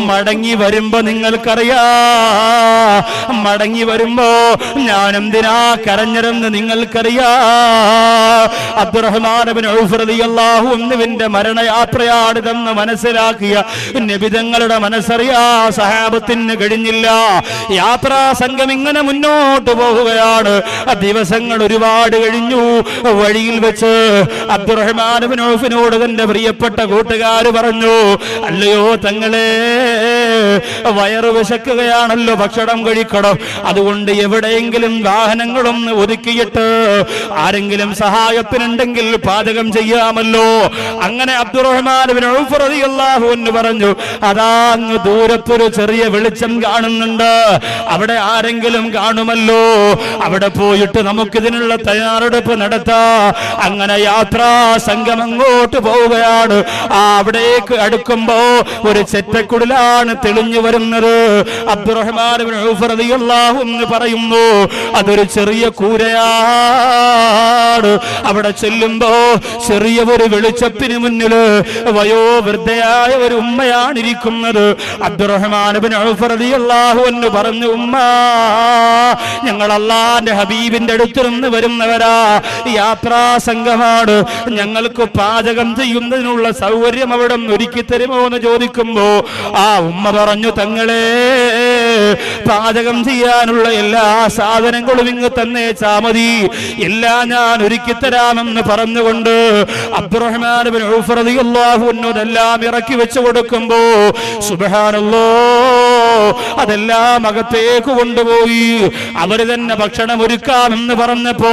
മടങ്ങി വരുമ്പോ നിങ്ങൾക്കറിയാ, മടങ്ങി വരുമ്പോ ഞാൻ എന്തിനാ കരഞ്ഞതെന്ന് നിങ്ങൾക്കറിയാ. അബ്ദുറഹ്മാൻ ഇബ്നു ഔഫ് റളിയല്ലാഹു അൻഹുവിന്റെ മരണയാത്രയാണിതെന്ന് മനസ്സിലാക്കിയ നബിതങ്ങളുടെ മനസ്സറിയാ സഹാബത്തിന് കഴിഞ്ഞില്ല. യാത്രാ സംഘം ഇങ്ങനെ മുന്നോട്ട് പോവുകയാണ്. ദിവസങ്ങൾ ഒരുപാട് കഴിഞ്ഞു. വഴിയിൽ വെച്ച് അബ്ദുറഹ്മാൻ ഇബ്നു ഔഫിനോട് തന്റെ പ്രിയപ്പെട്ട കൂട്ടുകാർ പറഞ്ഞു, അല്ലയോ തങ്ങളെ, വയറ് വിശക്കുകയാണല്ലോ, ഭക്ഷണം കഴിക്കണം. അതുകൊണ്ട് എവിടെയെങ്കിലും വാഹനങ്ങളൊന്ന് ഒതുക്കിയിട്ട് ആരെങ്കിലും സഹായത്തിനുണ്ടെങ്കിൽ പാചകം ചെയ്യാമല്ലോ. അങ്ങനെ അബ്ദുറഹ്മാൻ ഇബ്നു ഔഫ് റളിയല്ലാഹു അൻഹു പറഞ്ഞു, അതാ അങ്ങ് ദൂരത്തൊരു ചെറിയ വെളിച്ചം കാണുന്നുണ്ട്, അവിടെ ആരെങ്കിലും കാണുമല്ലോ, അവിടെ പോയിട്ട് നമുക്കിതിനുള്ള തയ്യാറെടുപ്പ് നടത്താം. അങ്ങനെ യാത്രാ സംഘം അങ്ങോട്ട് പോവുകയാണ്. അവിടേക്ക് അടുക്കുമ്പോ ഒരു ചെറ്റക്കുടിലാണ് തെളിഞ്ഞു വരുന്നത്. അബ്ദുറഹ്മാൻ ഇബ്നു ഔഫ് റളിയല്ലാഹു അൻഹു പറയുന്നു, അതൊരു ചെറിയ കൂരയാണ്. അവിടെ ചെല്ലുമ്പോ ചെറിയ ഒരു വെളിച്ചത്തിന് മുന്നിൽ വയോവൃദ്ധയായ ഒരു ഉമ്മയാണ് ഇരിക്കുന്നത്. അബ്ദുറഹ്മാൻ ഇബ്നു ഔഫ് റളിയല്ലാഹു അൻഹു പറഞ്ഞു, ഉമ്മ, ഞങ്ങൾ അല്ലാഹുവിന്റെ ഹബീബിന്റെ അടുത്ത് നിന്ന് വരുന്നവരാ, യാത്രാ സംഘമാണ്, ഞങ്ങൾക്ക് പാചകം ചെയ്യുന്നതിനുള്ള സൗകര്യം അവിടെ ഒരുക്കി തരുമോ എന്ന് ചോദിക്കുമ്പോ ആ ഉമ്മ പറഞ്ഞു, തങ്ങളെ, പാചകം ചെയ്യാനുള്ള എല്ലാ സാധനങ്ങളും ഇങ്ങ് തന്നേച്ചാ മതി, എല്ലാം ഞാൻ ഒരുക്കി തരാമെന്ന് പറഞ്ഞുകൊണ്ട് അബ്ദുറഹ്മാൻ ഇബ്നു ഔഫ് റളിയല്ലാഹു അൻഹു എല്ലാം ഇറക്കി വെച്ചു കൊടുക്കുമ്പോ സുബ്ഹാനല്ലാഹ്, അതെല്ലാം അകത്തേക്ക് കൊണ്ടുപോയി അവര് തന്നെ ഭക്ഷണം ഒരുക്കാമെന്ന് പറഞ്ഞപ്പോ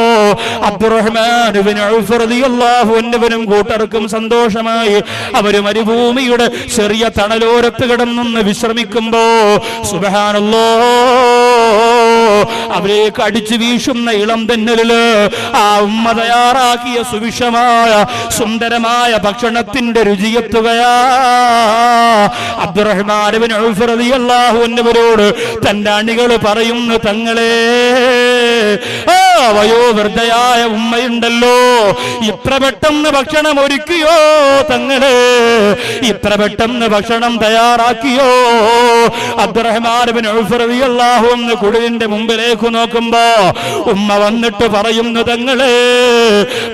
അബ്ദുറഹ്മാൻ ഇബ്നു ഔഫ് റളിയല്ലാഹു അൻഹുവിനും കൂട്ടർക്കും സന്തോഷമായി. അവര് മരുഭൂമിയുടെ ചെറിയ തണലോരത്ത് കിടന്നൊന്ന് വിശ്രമിക്കുമ്പോ സുബ്ഹാനല്ലാഹ്, അവരേക്ക് അടിച്ചു വീശുന്ന ഇളം തെന്നലില് ആ ഉമ്മ തയ്യാറാക്കിയ സുവിശമായ സുന്ദരമായ ഭക്ഷണത്തിന്റെ രുചിയെത്തുകയാ. അബ്ദുറഹ്മാൻ ഇബ്നു ഔഫ് റളിയല്ലാഹു അൻഹുവരോട് തന്റെ അണികൾ പറയുന്നു, തങ്ങളെ, വയോവൃദ്ധയായ ഉമ്മയുണ്ടല്ലോ, ഇത്ര പെട്ടെന്ന് ഭക്ഷണം ഒരുക്കിയോ തങ്ങളെ, ഇത്ര പെട്ടെന്ന് ഭക്ഷണം തയ്യാറാക്കിയോ? അബ്ദുറഹ്മാൻ ഇബ്നു ഔഫ് റളിയല്ലാഹു അൻഹു കുടിലിന്റെ മുമ്പിലേക്ക് നോക്കുമ്പോ ഉമ്മ വന്നിട്ട് പറയുന്നു, തങ്ങളെ,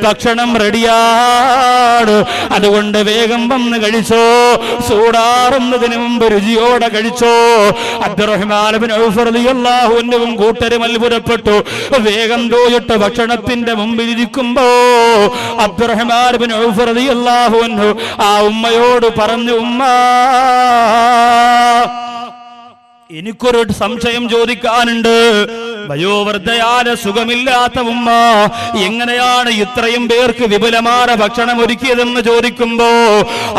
ഭക്ഷണം റെഡിയാണ്, അതുകൊണ്ട് വേഗം വന്ന് കഴിച്ചോ, ചൂടാറുന്നതിന് മുമ്പ് രുചിയോടെ കഴിച്ചോ. അബ്ദുറഹ്മാൻ ഇബ്നു ഔഫ് റളിയല്ലാഹു അൻഹുവും കൂട്ടരും അത്ഭുതപ്പെട്ടു. വേഗം പോയിട്ട് ഭക്ഷണത്തിന്റെ മുമ്പിൽ ഇരിക്കുമ്പോ അബ്ദുറഹ്മാൻ ഇബ്നു ഔഫ് റളിയല്ലാഹു അൻഹു ആ ഉമ്മയോട് പറഞ്ഞു, ഉമ്മ, എനിക്കൊരു സംശയം ചോദിക്കാനുണ്ട്. വയോവൃദ്ധയായ സുഖമില്ലാത്ത ഉമ്മ എങ്ങനെയാണ് ഇത്രയും പേർക്ക് വിപുലമായ ഭക്ഷണം ഒരുക്കിയതെന്ന് ചോദിക്കുമ്പോ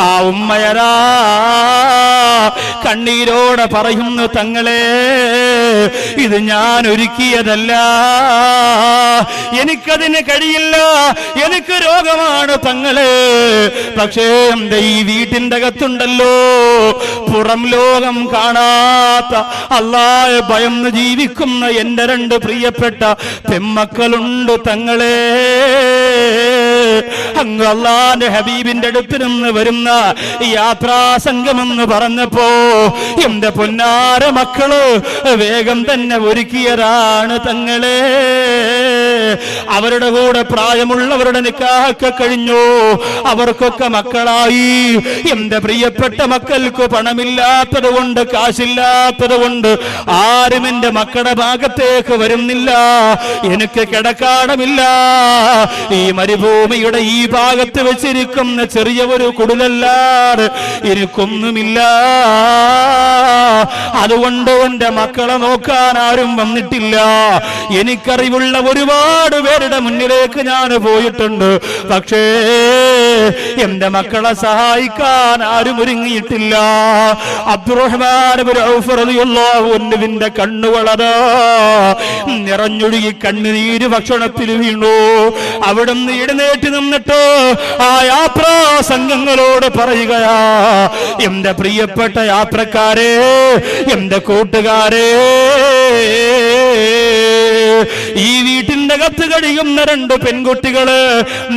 ആ ഉമ്മയരാ കണ്ണീരോടെ പറയുന്നു, തങ്ങളെ, ഇത് ഞാൻ ഒരുക്കിയതല്ല, എനിക്കതിന് കഴിയില്ല, എനിക്ക് രോഗമാണ് തങ്ങളെ. പക്ഷേ എന്റെ ഈ വീട്ടിന്റെ അകത്തുണ്ടല്ലോ, പുറം ലോകം കാണാത്ത അല്ലാഹുവെ ഭയന്ന് ജീവിക്കുന്ന എന്റെ രണ്ട് പ്രിയപ്പെട്ട പെമ്മക്കളുണ്ട് തങ്ങളെ. അങ്ങ് അല്ലാഹുവിന്റെ ഹബീബിന്റെ അടുത്ത് നിന്ന് വരുന്ന യാത്രാ സംഘമെന്ന് പറഞ്ഞപ്പോ എന്റെ പൊന്നാര മക്കള് വേഗം തന്നെ ഒരുക്കിയതാണ് തങ്ങളെ. അവരുടെ കൂടെ പ്രായമുള്ളവരുടെ നിക്കാഹൊക്കെ കഴിഞ്ഞു, അവർക്കൊക്കെ മക്കളായി. എന്റെ പ്രിയപ്പെട്ട മക്കൾക്ക് പണമില്ലാത്തത് കൊണ്ട്, കാശില്ലാത്തത് കൊണ്ട് ആരും എന്റെ മക്കളുടെ ഭാഗത്തേക്ക് വരുന്നില്ല. എനിക്ക് കിടക്കാണമില്ല. ഈ മരുഭൂമിയുടെ ഈ ഭാഗത്ത് വെച്ചിരിക്കുന്ന ചെറിയ ഒരു കുടിലല്ലാതെ എനിക്കൊന്നുമില്ല. അതുകൊണ്ട് എന്റെ മക്കളെ നോക്കാൻ ആരും വന്നിട്ടില്ല. എനിക്കറിവുള്ള ഒരുപാട് പേരുടെ മുന്നിലേക്ക് ഞാൻ പോയിട്ടുണ്ട്, പക്ഷേ എന്റെ മക്കളെ സഹായിക്കാൻ ആരും ഒരുങ്ങിയിട്ടില്ല. അബ്ദുറഹ്മാൻ ഇബ്നു ഔഫ് റളിയല്ലാഹു അൻഹുവിന്റെ കണ്ണുകളതാ നിറഞ്ഞൊഴുകി കണ്ണുനീര് ഭക്ഷണത്തിൽ വീണു. അവിടുന്ന് എഴുന്നേറ്റ് നിന്നിട്ട് ആ യാത്രാ സംഘങ്ങളോട് പറയുകയാ, എന്റെ പ്രിയപ്പെട്ട യാത്രക്കാരെ, എന്റെ കൂട്ടുകാരെ, ഈ വീട്ടിൽ വീടിന്റെ അകത്ത് കഴിയുന്ന 2 പെൺകുട്ടികള്,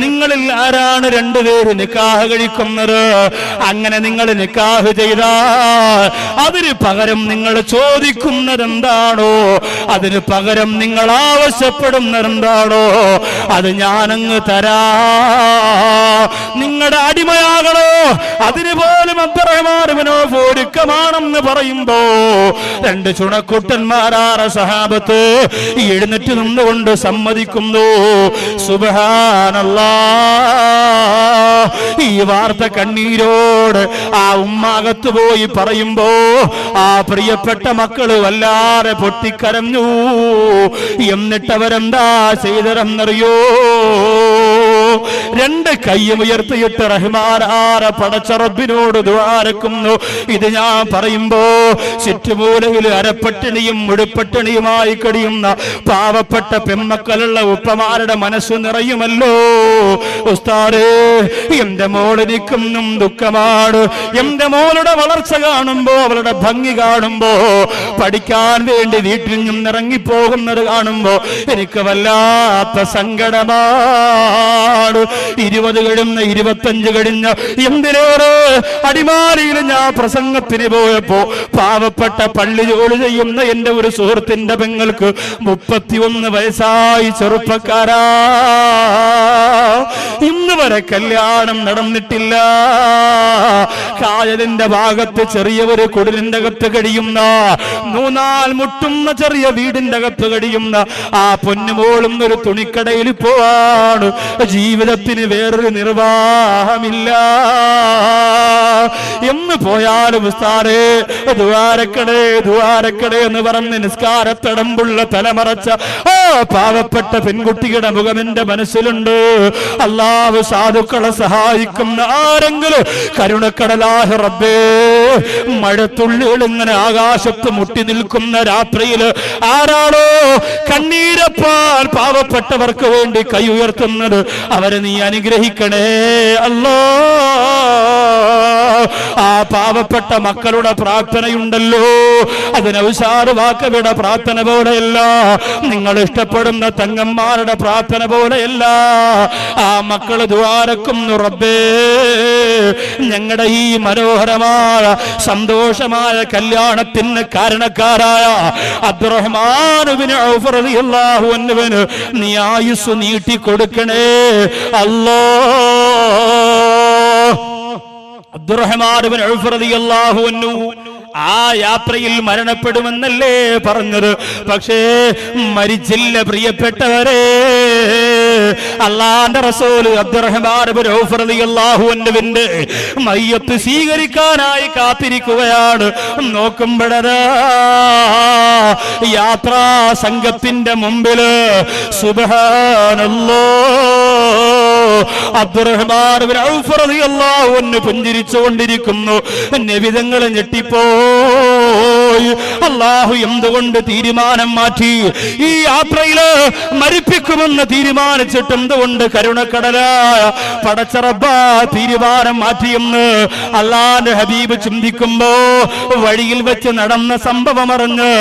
നിങ്ങളിൽ ആരാണ് 2 പേര് നിക്കാഹ് കഴിക്കുന്നത്? അങ്ങനെ നിങ്ങൾ നിക്കാഹ് ചെയ്താൽ അതിന് പകരം നിങ്ങൾ ചോദിക്കുന്നതെന്താണോ, അതിന് പകരം നിങ്ങൾ ആവശ്യപ്പെടുന്നതെന്താണോ, അത് ഞാനങ്ങ് തരാ. നിങ്ങളുടെ അടിമയാകണോ, അതിന് പോലും അബ്ദുറഹ്മാൻ ഇബ്നു ഔഫ് ഒരുക്കമാണെന്ന് പറയുമ്പോ 2 ചുണക്കുട്ടന്മാരായ സഹാബത്ത് എഴുന്നേറ്റ് നിന്നുകൊണ്ട് സമ്മതിക്കുന്നു. സുബ്ഹാനല്ലാഹ്. ഈ വാർത്ത കണ്ണീരോട് ആ ഉമ്മാകത്ത് പോയി പറയുമ്പോ ആ പ്രിയപ്പെട്ട മക്കള് വല്ലാതെ പൊട്ടിക്കരഞ്ഞു. എന്നിട്ടവരെന്താ ചെയ്തതെന്നറിയോ? 2 കൈയും ഉയർത്തിയിട്ട് റഹ്മാനായ പടച്ച റബ്ബിനോട് ദുആരക്കുന്നു. ഇത് ഞാൻ പറയുമ്പോ ചുറ്റുമൂലയിൽ അരപ്പട്ടിണിയും മുഴുപ്പട്ടിണിയുമായി കഴിയുന്ന പാവപ്പെട്ട പെൺമക്കളുള്ള ഉപ്പമാരുടെ മനസ്സ് നിറയുമല്ലോ. ഉസ്താദേ, എന്റെ മോളിനിക്കുന്നും ദുഃഖമാണ്. എന്റെ മോളുടെ വളർച്ച കാണുമ്പോ, അവളുടെ ഭംഗി കാണുമ്പോ, പഠിക്കാൻ വേണ്ടി വീട്ടിൽ നിന്നും ഇറങ്ങിപ്പോകുന്നത് കാണുമ്പോ എനിക്ക് വല്ലാത്ത സങ്കടമാണ്. 20 കഴിഞ്ഞ 25 കഴിഞ്ഞ എന്തിനേറെ അടിമാലിയിൽ ഞാൻ പ്രസംഗത്തിന് പോയപ്പോ പാവപ്പെട്ട പള്ളി ജോലി ചെയ്യുന്ന എന്റെ ഒരു സുഹൃത്തിന്റെ പെങ്ങൾക്ക് 31 വയസ്സായി. ചെറുപ്പക്കാരാ, ഇന്ന് വരെ കല്യാണം നടന്നിട്ടില്ല. കായലിന്റെ ഭാഗത്ത് ചെറിയ ഒരു കുടിലിന്റെ അകത്ത് കഴിയുന്ന, 3-4 മുട്ടുന്ന ചെറിയ വീടിന്റെ അകത്ത് കഴിയുന്ന ആ പൊന്നുമോളും ഒരു തുണിക്കടയിൽ പോവാണ്. ജീവിതത്തിന് വേറൊരു നിർവാഹമില്ല. എന്ന് പോയാലും ഉസ്താദേ ദ്വാരക്കടേ ദ്വാരക്കടേ എന്ന് പറഞ്ഞ് നിസ്കാരത്തടമ്പുള്ള തലമറച്ച ആ പാവപ്പെട്ട പെൺകുട്ടിയുടെ മുഖം എന്റെ മനസ്സിലുണ്ട്. അല്ലാഹു സാധുക്കളെ സഹായിക്കുന്ന ആരെങ്കിലും കരുണക്കടലാഹ റബ്ബേ, മഴത്തുള്ളികൾ ഇങ്ങനെ ആകാശത്ത് മുട്ടി നിൽക്കുന്ന രാത്രിയിൽ ആരാണോ കണ്ണീരപ്പാൽ പാവപ്പെട്ടവർക്ക് വേണ്ടി കൈ ഉയർത്തുന്നത്, അവരെ നീ അനുഗ്രഹിക്കണേ അല്ലാ. ആ പാവപ്പെട്ട മക്കളുടെ പ്രാർത്ഥനയുണ്ടല്ലോ, അതിന് ഔഷാദ് വാക്കവിടെ പ്രാർത്ഥന പോലെയല്ല, നിങ്ങൾ ഇഷ്ടപ്പെടുന്ന തങ്ങന്മാരുടെ പ്രാർത്ഥന പോലെയല്ല. ആ മക്കള് ദ്വാരക്കുന്നു. റബ്ബേ, ഞങ്ങളുടെ ഈ മനോഹരമായ സന്തോഷമായ കല്യാണത്തിന് കാരണക്കാരായ അബ്ദുറഹ്മാൻ ഇബ്നു ഔഫ് റളിയല്ലാഹു അൻഹുവിന് നീ ആയുസ് നീട്ടി കൊടുക്കണേ അല്ലാഹ്. അബ്ദുറഹ്മാൻ ഇബ്നു ഔഫ് റളിയല്ലാഹു അൻഹു ആ യാത്രയിൽ മരണപ്പെടുമെന്നല്ലേ പറഞ്ഞത്? പക്ഷേ മരിച്ചില്ല പ്രിയപ്പെട്ടവരെ. അല്ലാഹുവിന്റെ റസൂൽ അബ്ദുറഹ്മാൻ ഇബ്നു ഔഫ് റളിയല്ലാഹു അൻഹുവിന്റെ മയ്യത്ത് സ്വീകരിക്കാനായി കാത്തിരിക്കുകയാണ്. നോക്കുമ്പോഴതാ യാത്രാ സംഘത്തിന്റെ മുമ്പില് സുബ്ഹാനല്ലാഹ് അബ്ദുറഹ്മാൻ ഇബ്നു ഔഫ് റളിയല്ലാഹു അൻഹു പുഞ്ചിരിച്ചുകൊണ്ടിരിക്കുന്നു. നബിതങ്ങൾ ഞെട്ടിപ്പോയി. അല്ലാഹു എന്തുകൊണ്ട് തീരുമാനം മാറ്റി? ഈ യാത്രയില് മരിപ്പിക്കുമെന്ന് തീരുമാനിച്ചിട്ട് എന്തുകൊണ്ട് കരുണക്കടലായ പടച്ച റബ്ബ് തീരുമാനം മാറ്റിയെന്ന് അല്ലാഹുവിന്റെ ഹബീബ് ചിന്തിക്കുമ്പോ വഴിയിൽ വെച്ച് നടന്ന സംഭവം അറിഞ്ഞ്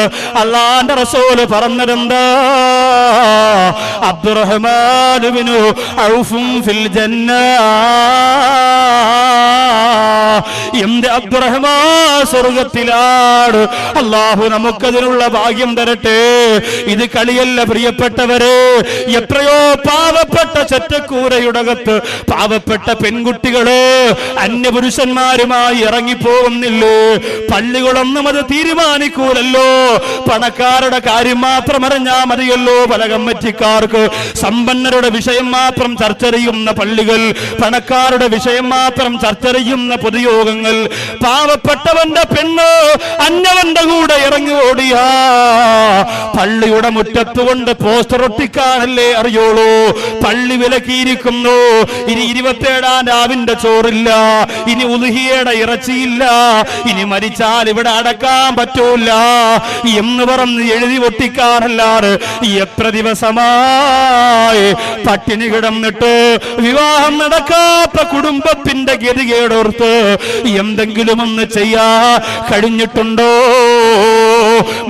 അല്ലാഹുവിന്റെ റസൂല് പറഞ്ഞതെന്താ? അബ്ദുറഹ്മാൻ ഇബ്നു ഔഫ് ഫിൽ ജന്ന. എന്റെ അബ്ദുറഹ്മാൻ സ്വർഗത്തിലാണ്. അല്ലാഹു നമുക്കതിനുള്ള ഭാഗ്യം തരട്ടെ. ഇത് കളിയല്ല പ്രിയപ്പെട്ടവരെ. എത്രയോ പാവപ്പെട്ട ചെറ്റക്കൂരയുടകത്ത് പാവപ്പെട്ട പെൺകുട്ടികള് അന്യപുരുഷന്മാരുമായി ഇറങ്ങിപ്പോകുന്നില്ലേ? പള്ളികളൊന്നും അത് തീരുമാനിക്കൂലല്ലോ. പണക്കാരുടെ കാര്യം മാത്രം അറിഞ്ഞാൽ മതിയല്ലോ പല കമ്മിറ്റിക്കാർക്ക്. സമ്പന്നരുടെ വിഷയം മാത്രം ചർച്ച ചെയ്യുന്ന പള്ളികൾ, പണക്കാരുടെ വിഷയം മാത്രം ചർച്ച ചെയ്യുന്ന പൊതുയോഗങ്ങൾ. പാവപ്പെട്ടവന്റെ പെണ്ണ് അന്യവന്റെ കൂടെ ഇറങ്ങി ഓടിയ പള്ളിയുടെ മുറ്റത്തുകൊണ്ട് പോസ്റ്റർ ഒട്ടിക്കാനല്ലേ അറിയോളൂ. പള്ളി വിലക്കിയിരിക്കുന്നു. ഇനി 27-ാം രാവിന്റെ ചോറില്ല, ഇനി ഉളുഹിയയുടെ ഇറച്ചിയില്ല, ഇനി മരിച്ചാൽ ഇവിടെ അടക്കാൻ പറ്റൂല എന്ന് പറഞ്ഞ് എഴുതി ഒട്ടിക്കാനല്ലാതെ എത്ര ദിവസമായി പട്ടിണി കിടന്നിട്ട് വിവാഹം നടക്കാത്ത കുടുംബത്തിന്റെ ഗതികേടോർത്ത് എന്തെങ്കിലും ഒന്ന് ചെയ്യാ കഴിഞ്ഞിട്ടുണ്ടോ?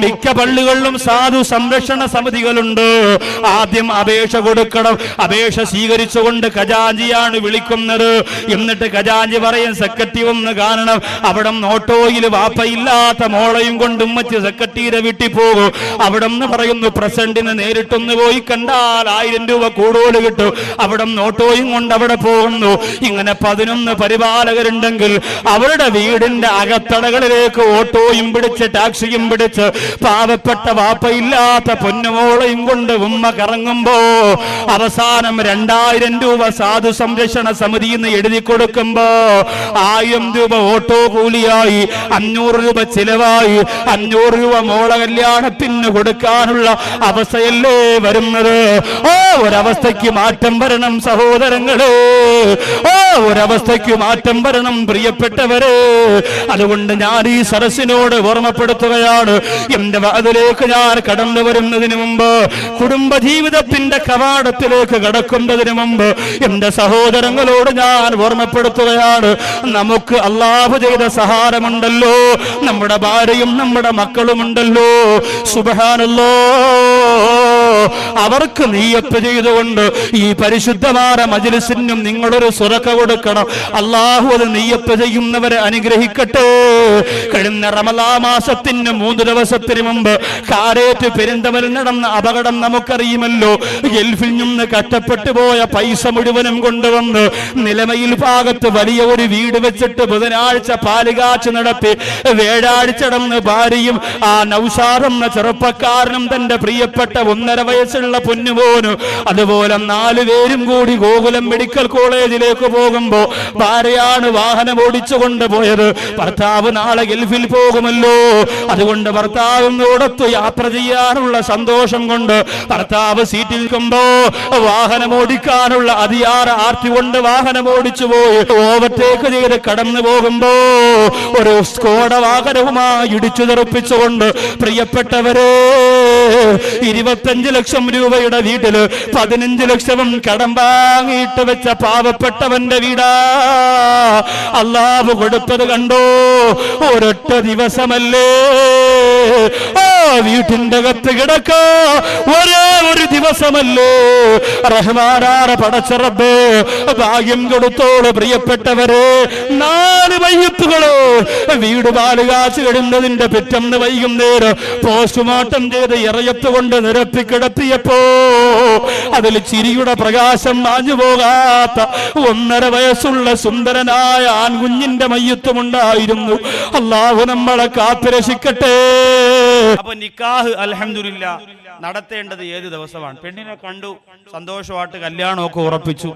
മിക്ക പള്ളികളിലും സാധു സംരക്ഷണ സമിതികളുണ്ട്. ആദ്യം അപേക്ഷ കൊടുക്കണം. അപേക്ഷ സ്വീകരിച്ചുകൊണ്ട് ഖജാഞ്ചിയാണ് വിളിക്കുന്നത്. എന്നിട്ട് ഖജാഞ്ചി പറയും സെക്രട്ടറി ഒന്ന് കാണണം. അവിടെ ഓട്ടോയിൽ വാപ്പയില്ലാത്ത മോളെയും കൊണ്ട് ഉമ്മച്ച് സെക്രട്ടറിയുടെ വീട്ടിൽ പോകും. അവിടെ നിന്ന് പറയുന്നു പ്രസിഡന്റിന് നേരിട്ടൊന്ന് പോയി കണ്ടാൽ 1000 രൂപ കൂടുതൽ കിട്ടും. അവിടെ ഓട്ടോയും കൊണ്ട് അവിടെ പോകുന്നു. ഇങ്ങനെ 11 പരിപാലകരുണ്ടെങ്കിൽ അവരുടെ വീടിന്റെ അകത്തടകളിലേക്ക് ഓട്ടോയും പിടിച്ച് ടാക്സിയും പിടിച്ച് പാവപ്പെട്ട വാപ്പയില്ലാത്ത പൊന്നുമോളയും കൊണ്ട് ഉമ്മ കറങ്ങുമ്പോ അവസാനം 2000 രൂപ സാധു സംരക്ഷണ സമിതിയിൽ നിന്ന് എഴുതി കൊടുക്കുമ്പോ 1000 രൂപ ഓട്ടോ കൂലിയായി, 500 രൂപ ചിലവായി, 500 രൂപ മോള കല്യാണത്തിന് കൊടുക്കാനുള്ള അവസ്ഥയല്ലേ വരുന്നത്? ഒരവസ്ഥയ്ക്ക് മാറ്റം വരണം സഹോദരങ്ങളെ, ഒരവസ്ഥയ്ക്ക് മാറ്റം വരണം പ്രിയപ്പെട്ടവരെ. അതുകൊണ്ട് ഞാൻ ഈ സരസിനോട് ഓർമ്മപ്പെടുത്തുകയാണ്, എന്റെ വാതിലേക്ക് ഞാൻ കടന്നു വരുന്നതിന് മുമ്പ്, കുടുംബജീവിതത്തിന്റെ കവാടത്തിലേക്ക് കടക്കുന്നതിന് മുമ്പ് എന്റെ സഹോദരങ്ങളോട് ഞാൻ ഓർമ്മപ്പെടുത്തുകയാണ്, നമുക്ക് അല്ലാഹു ചെയ്ത സഹാരമുണ്ടല്ലോ, നമ്മുടെ ഭാര്യയും നമ്മുടെ മക്കളുമുണ്ടല്ലോ. സുബ്ഹാനല്ലാഹ്, അവർക്ക് നിയ്യത്ത് ചെയ്തുകൊണ്ട് ഈ പരിശുദ്ധമായ മജ്‌ലിസിനും നിങ്ങളൊരു സ്വതക്ക കൊടുക്കണം. അല്ലാഹു അത് നിയ്യത്ത് ചെയ്യുന്നവരെ അനുഗ്രഹിക്കട്ടെ. കഴിഞ്ഞ റമളാൻ മാസത്തിന് 3 ദിവസത്തിന് മുമ്പ് കാരേറ്റ് പെരിന്തമലിൽ നടന്ന അപകടം നമുക്കറിയുമല്ലോ. ഗൾഫിൽ നിന്ന് കഷ്ടപ്പെട്ടു പോയ പൈസ മുഴുവനും കൊണ്ടുവന്ന് നിലമയിൽ ഭാഗത്ത് വലിയ ഒരു വീട് വെച്ചിട്ട് ബുധനാഴ്ച പാലുകാച്ച് നടത്തി വ്യാഴാഴ്ചടന്ന് ഭാര്യയും ആ നൗഷാദ് എന്ന ചെറുപ്പക്കാരനും തന്റെ പ്രിയപ്പെട്ട 1.5 വയസ്സുള്ള പൊന്നുമോനും അതുപോലെ 4 പേരും കൂടി ഗോകുലം മെഡിക്കൽ കോളേജിലേക്ക് പോകുമ്പോ ഭാര്യയാണ് വാഹനം ഓടിച്ചു കൊണ്ടുപോയത്. ഭർത്താവ് നാളെ ഗൾഫിൽ പോകുമല്ലോ, അതുകൊണ്ട് ഭർത്താവിനോടൊത്ത് യാത്ര ചെയ്യാനുള്ള സന്തോഷം കൊണ്ട് ഭർത്താവ് സീറ്റിൽ നിൽക്കുമ്പോ വാഹനം ഓടിക്കാനുള്ള അതിയാറ ആർത്തി കൊണ്ട് വാഹനം ഓടിച്ചു പോയി ഓവർടേക്ക് ചെയ്ത് കടന്നു പോകുമ്പോ ഒരു സ്കോഡ വാഹനവുമായി ഇടിച്ചു തെറിപ്പിച്ചുകൊണ്ട് പ്രിയപ്പെട്ടവരെ 25 ലക്ഷം രൂപയുടെ വീട്ടില് 15 ലക്ഷവും കടം വാങ്ങിയിട്ട് വെച്ച പാവപ്പെട്ടവന്റെ വീടാ അല്ലാഹു കൊടുത്തത് കണ്ടോ. ഒരൊറ്റ ദിവസമല്ലേ വീട്ടിന്റെ അകത്ത് കിടക്ക, ഒരേ ഒരു ദിവസമല്ലേ. റഹ്മാനായ പടച്ച റബ്ബേ ഭാഗ്യം കൊടുത്തോളൂ പ്രിയപ്പെട്ടവരെ. 4 മയ്യിത്തുകള് വീട് പാലുകാച്ച് കിടന്നതിന്റെ പിറ്റന്ന് വൈകുന്നേരം പോസ്റ്റ്മോർട്ടം ചെയ്ത് ഇറയത്തുകൊണ്ട് നിരപ്പി കിടത്തിയപ്പോ അതിൽ ചിരിയുടെ പ്രകാശം മാഞ്ഞു പോകാത്ത 1.5 വയസ്സുള്ള സുന്ദരനായ ആൺകുഞ്ഞിന്റെ മയ്യിത്തുമുണ്ടായിരുന്നു. അല്ലാഹു നമ്മളെ കാത്തുരക്ഷിക്കട്ടെ. അപ്പൊ നിക്കാഹ് അൽഹംദുലില്ലാഹ് നടത്തേണ്ടത് ഏത് ദിവസമാണ്? പെണ്ണിനെ കണ്ടു, സന്തോഷമായിട്ട് കല്യാണമൊക്കെ ഉറപ്പിച്ചു.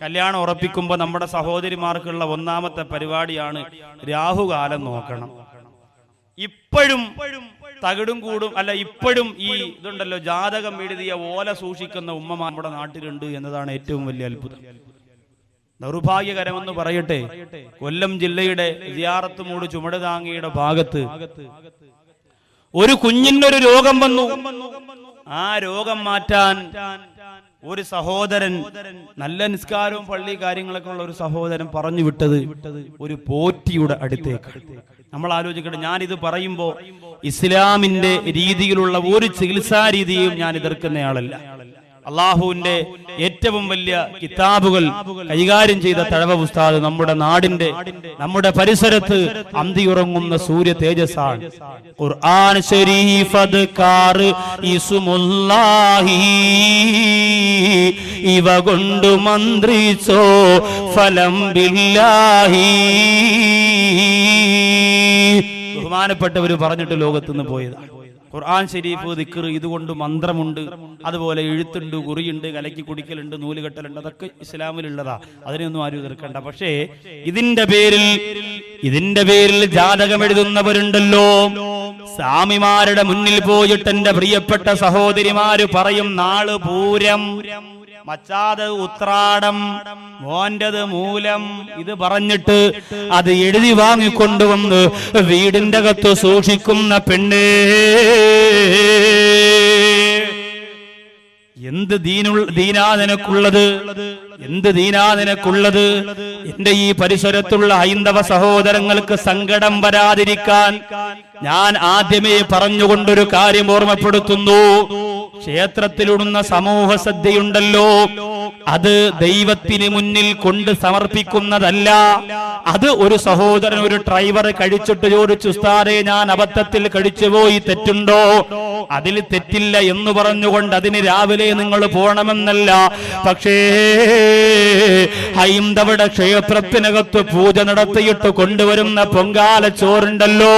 കല്യാണം ഉറപ്പിക്കുമ്പോ നമ്മുടെ സഹോദരിമാർക്കുള്ള ഒന്നാമത്തെ പരിപാടിയാണ് രാഹുകാലം നോക്കണം. ഇപ്പോഴും തകിടും കൂടും അല്ല, ഇപ്പോഴും ഈ ഇതുണ്ടല്ലോ, ജാതകം എഴുതിയ ഓല സൂക്ഷിക്കുന്ന ഉമ്മമാർ നമ്മുടെ നാട്ടിലുണ്ട് എന്നതാണ് ഏറ്റവും വലിയ അത്ഭുതം. ദൗർഭാഗ്യകരമെന്ന് പറയട്ടെ, കൊല്ലം ജില്ലയുടെ സിയാറത്ത് മൂട് ചുമടുതാങ്ങിയുടെ ഭാഗത്ത് ഒരു കുഞ്ഞിനൊരു രോഗം വന്നു. ആ രോഗം മാറ്റാൻ ഒരു സഹോദരൻ, നല്ല നിസ്കാരവും പള്ളി കാര്യങ്ങളൊക്കെ ഉള്ള ഒരു സഹോദരൻ പറഞ്ഞു വിട്ടത് ഒരു പോറ്റിയുടെ അടുത്തേക്ക്. നമ്മൾ ആലോചിക്കട്ടെ, ഞാനിത് പറയുമ്പോ ഇസ്ലാമിന്റെ രീതിയിലുള്ള ഒരു ചികിത്സാ രീതിയും ഞാൻ എതിർക്കുന്നയാളല്ല. അള്ളാഹുവിന്റെ ഏറ്റവും വലിയ കിതാബുകൾ കൈകാര്യം ചെയ്ത തഴവ ഉസ്താദ് നമ്മുടെ നാടിന്റെ, നമ്മുടെ പരിസരത്ത് അന്തിയുറങ്ങുന്ന സൂര്യ തേജസ്സാണ്. ഖുർആൻ ശരീഫ് അദ്കാർ ഇസ്മുല്ലാഹി ഇവ കൊണ്ട് മന്ത്രിച്ചോ ഫലം ബില്ലാഹി. ബഹുമാനപ്പെട്ടവർ പറഞ്ഞിട്ട് ലോകത്തുനിന്ന് പോയതാണ്. ഖുർആൻ ശരീഫ് ദിക്ർ ഇതുകൊണ്ട് മന്ത്രമുണ്ട്, അതുപോലെ എഴുത്തുണ്ട്, കുറിയുണ്ട്, കലക്കി കുടിക്കലുണ്ട്, നൂലുകെട്ടലുണ്ട്, അതൊക്കെ ഇസ്ലാമിലുള്ളതാ. അതിനൊന്നും ആരും എതിർക്കണ്ട. പക്ഷേ ഇതിന്റെ പേരിൽ ജാതകം എഴുതുന്നവരുണ്ടല്ലോ. സ്വാമിമാരുടെ മുന്നിൽ പോയിട്ട് എന്റെ പ്രിയപ്പെട്ട സഹോദരിമാര് പറയും, നാള് പൂരം, മച്ചാത് ഉത്രാടം, മോന്റത് മൂലം, ഇത് പറഞ്ഞിട്ട് അത് എഴുതി വാങ്ങിക്കൊണ്ടുവന്ന് വീടിന്റെ അകത്ത് സൂക്ഷിക്കുന്ന പെണ്ണേ. എന്ത് ദീനാ നിനക്കുള്ളത്? എന്ത് ദീനാ നിനക്കുള്ളത്? എന്റെ ഈ പരിസരത്തുള്ള ഹൈന്ദവ സഹോദരങ്ങൾക്ക് സങ്കടം വരാതിരിക്കാൻ ഞാൻ ആദ്യമേ പറഞ്ഞുകൊണ്ടൊരു കാര്യം ഓർമ്മപ്പെടുത്തുന്നു. ക്ഷേത്രത്തിലിടുന്ന സമൂഹ സദ്യയുണ്ടല്ലോ, അത് ദൈവത്തിന് മുന്നിൽ കൊണ്ട് സമർപ്പിക്കുന്നതല്ല. അത് ഒരു സഹോദരൻ, ഒരു ഡ്രൈവർ കഴിച്ചിട്ട് ചോദിച്ചു, ഉസ്താദേ ഞാൻ അബദ്ധത്തിൽ കഴിച്ചുപോയി, തെറ്റുണ്ടോ? അതിൽ തെറ്റില്ല എന്ന് പറഞ്ഞുകൊണ്ട് അതിന് രാവിലെ നിങ്ങൾ പോകണമെന്നല്ല. പക്ഷേ ഹൈന്ദവയുടെ ക്ഷേത്രത്തിനകത്ത് പൂജ നടത്തിയിട്ട് കൊണ്ടുവരുന്ന പൊങ്കാല ചോറുണ്ടല്ലോ,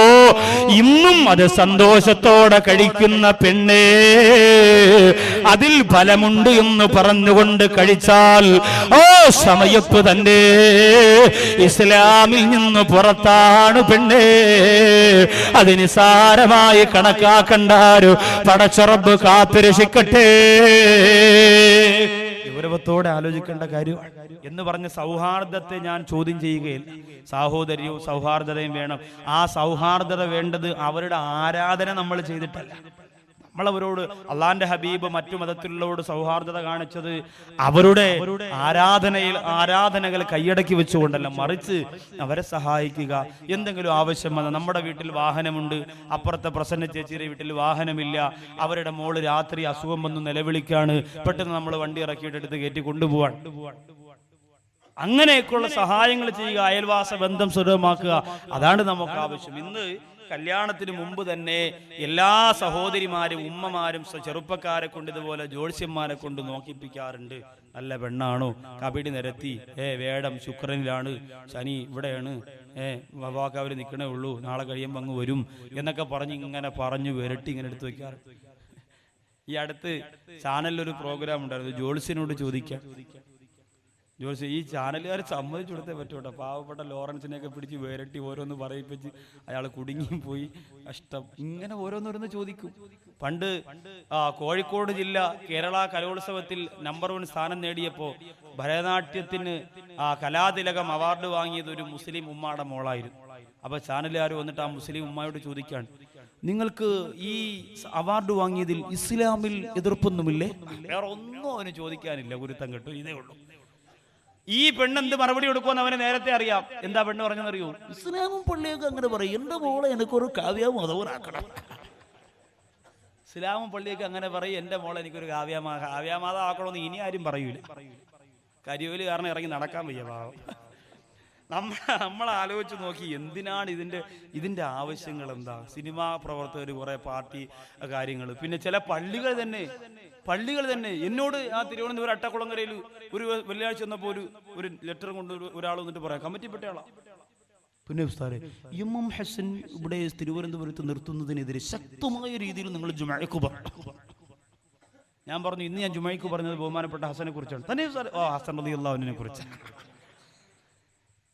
ഇന്നും അത് സന്തോഷത്തോടെ കഴിക്കുന്ന പെണ്ണേ, അതിൽ ഫലമുണ്ട് എന്ന് പറഞ്ഞുകൊണ്ട് കഴിച്ചാൽ ഓ സമയത്ത് തന്നെ ഇസ്ലാമിൽ നിന്ന് പുറത്താണ് പെണ്ണേ. അത് നിസാരമായി കണക്കാക്കണ്ടാരു പടച്ചറബ് കാത്തുരക്ഷിക്കട്ടെ. ഗൗരവത്തോടെ ആലോചിക്കേണ്ട കാര്യം എന്ന് പറഞ്ഞ സൗഹാർദ്ദത്തെ ഞാൻ ചോദ്യം ചെയ്യുകയില്ല. സാഹോദര്യവും സൗഹാർദ്ദതയും വേണം. ആ സൗഹാർദ്ദത വേണ്ടത് അവരുടെ ആരാധന നമ്മൾ ചെയ്തിട്ടല്ല. നമ്മളവരോട് അള്ളാന്റെ ഹബീബ് മറ്റു മതത്തിലുള്ളവരോട് സൗഹാർദ്ദത കാണിച്ചത് അവരുടെ ആരാധനകൾ കൈയടക്കി വെച്ചുകൊണ്ടല്ല, മറിച്ച് അവരെ സഹായിക്കുക. എന്തെങ്കിലും ആവശ്യം വന്ന, നമ്മുടെ വീട്ടിൽ വാഹനമുണ്ട്, അപ്പുറത്തെ പ്രസന്ന ചേച്ചിയുടെ വീട്ടിൽ വാഹനമില്ല, അവരുടെ മോള് രാത്രി അസുഖം വന്ന് നിലവിളിക്കാണ്, പെട്ടെന്ന് നമ്മൾ വണ്ടി ഇറക്കിയിട്ട് എടുത്ത് കയറ്റി കൊണ്ടുപോവാൻ. അങ്ങനെയൊക്കെയുള്ള സഹായങ്ങൾ ചെയ്യുക, അയൽവാസ ബന്ധം സുലഭമാക്കുക, അതാണ് നമുക്ക് ആവശ്യം. ഇന്ന് കല്യാണത്തിന് മുമ്പ് തന്നെ എല്ലാ സഹോദരിമാരും ഉമ്മമാരും ചെറുപ്പക്കാരെ കൊണ്ട് ഇതുപോലെ ജ്യോത്സ്യന്മാരെ കൊണ്ട് നോക്കിപ്പിക്കാറുണ്ട്. നല്ല പെണ്ണാണോ, കബഡി നിരത്തി, വേടം ശുക്രനിലാണ്, ശനി ഇവിടെയാണ്, വാക്കാവര് നിൽക്കണേ ഉള്ളൂ, നാളെ കഴിയുമ്പോൾ അങ്ങ് വരും എന്നൊക്കെ പറഞ്ഞ് ഇങ്ങനെ പറഞ്ഞു വിരട്ടി ഇങ്ങനെ എടുത്തു വെക്കാറുണ്ട്. ഈ അടുത്ത് ചാനലിലൊരു പ്രോഗ്രാം ഉണ്ടായിരുന്നു, ജ്യോത്സ്യനോട് ചോദിക്കാം. ജോസ് ഈ ചാനലുകാർ സമ്മതിച്ചു കൊടുത്തേ പറ്റൂട്ടോ. പാവപ്പെട്ട ലോറൻസിനെയൊക്കെ പിടിച്ച് വിരട്ടി ഓരോന്ന് പറയിപ്പിച്ച് അയാൾ കുടുങ്ങിയും പോയി, കഷ്ടം. ഇങ്ങനെ ഓരോന്നോരോന്ന് ചോദിക്കും. പണ്ട് കോഴിക്കോട് ജില്ല കേരള കലോത്സവത്തിൽ നമ്പർ 1 സ്ഥാനം നേടിയപ്പോൾ ഭരതനാട്യത്തിന് കലാതിലകം അവാർഡ് വാങ്ങിയത് ഒരു മുസ്ലിം ഉമ്മയുടെ മോളായിരുന്നു. അപ്പൊ ചാനലുകാർ വന്നിട്ട് ആ മുസ്ലിം ഉമ്മയോട് ചോദിക്കാണ്, നിങ്ങൾക്ക് ഈ അവാർഡ് വാങ്ങിയതിൽ ഇസ്ലാമിൽ എതിർപ്പൊന്നുമില്ലേ? വേറെ ഒന്നും അവന് ചോദിക്കാനില്ല, ഗുരുത്തം കിട്ടും, ഇതേ ഉള്ളൂ. ഈ പെണ്ണെന്ത് മറുപടി കൊടുക്കുമെന്ന് അവന് നേരത്തെ അറിയാം. എന്താ പെണ്ണ് പറഞ്ഞെന്നറിയൂ? ഇസ്ലാമും പള്ളിയൊക്കെ അങ്ങനെ പറയും, എന്റെ മോളെ എനിക്കൊരു കാവ്യമതവനാക്കണം. ഇസ്ലാമും പള്ളിയൊക്കെ അങ്ങനെ പറയും, എന്റെ മോളെ എനിക്കൊരു കാവ്യമാതാ ആക്കണമെന്ന് ഇനി ആരും പറയൂല. കരിയോല് കാരണം ഇറങ്ങി നടക്കാൻ വയ്യ പാവം. നമ്മൾ ആലോചിച്ച് നോക്കി, എന്തിനാണ് ഇതിന്റെ ആവശ്യങ്ങൾ എന്താ? സിനിമാ പ്രവർത്തകർ, കുറെ പാർട്ടി കാര്യങ്ങൾ, പിന്നെ ചില പള്ളികൾ തന്നെ എന്നോട് ആ തിരുവനന്തപുരം അട്ടക്കുളങ്ങരയിൽ ഒരു വെള്ളിയാഴ്ച വന്നപ്പോൾ ഒരു ലെറ്റർ കൊണ്ട് ഒരാൾ വന്നിട്ട് പറയാം, കമ്മിറ്റിപ്പെട്ട ആളാ, പിന്നെ ഉസ്താദേ എം ഹസൻ ഇവിടെ തിരുവനന്തപുരത്ത് നിർത്തുന്നതിനെതിരെ ശക്തമായ രീതിയിൽ നിങ്ങൾ ജുമഅക്ക് പറഞ്ഞു. ഞാൻ പറഞ്ഞു, ഇന്ന് ഞാൻ ജുമഅക്ക് പറഞ്ഞത് ബഹുമാനപ്പെട്ട ഹസനെ കുറിച്ചാണ്. തന്നെ ഉസ്താദേ, ഹസൻ റളിയല്ലാഹു അൻഹുവിനെ കുറിച്ച്.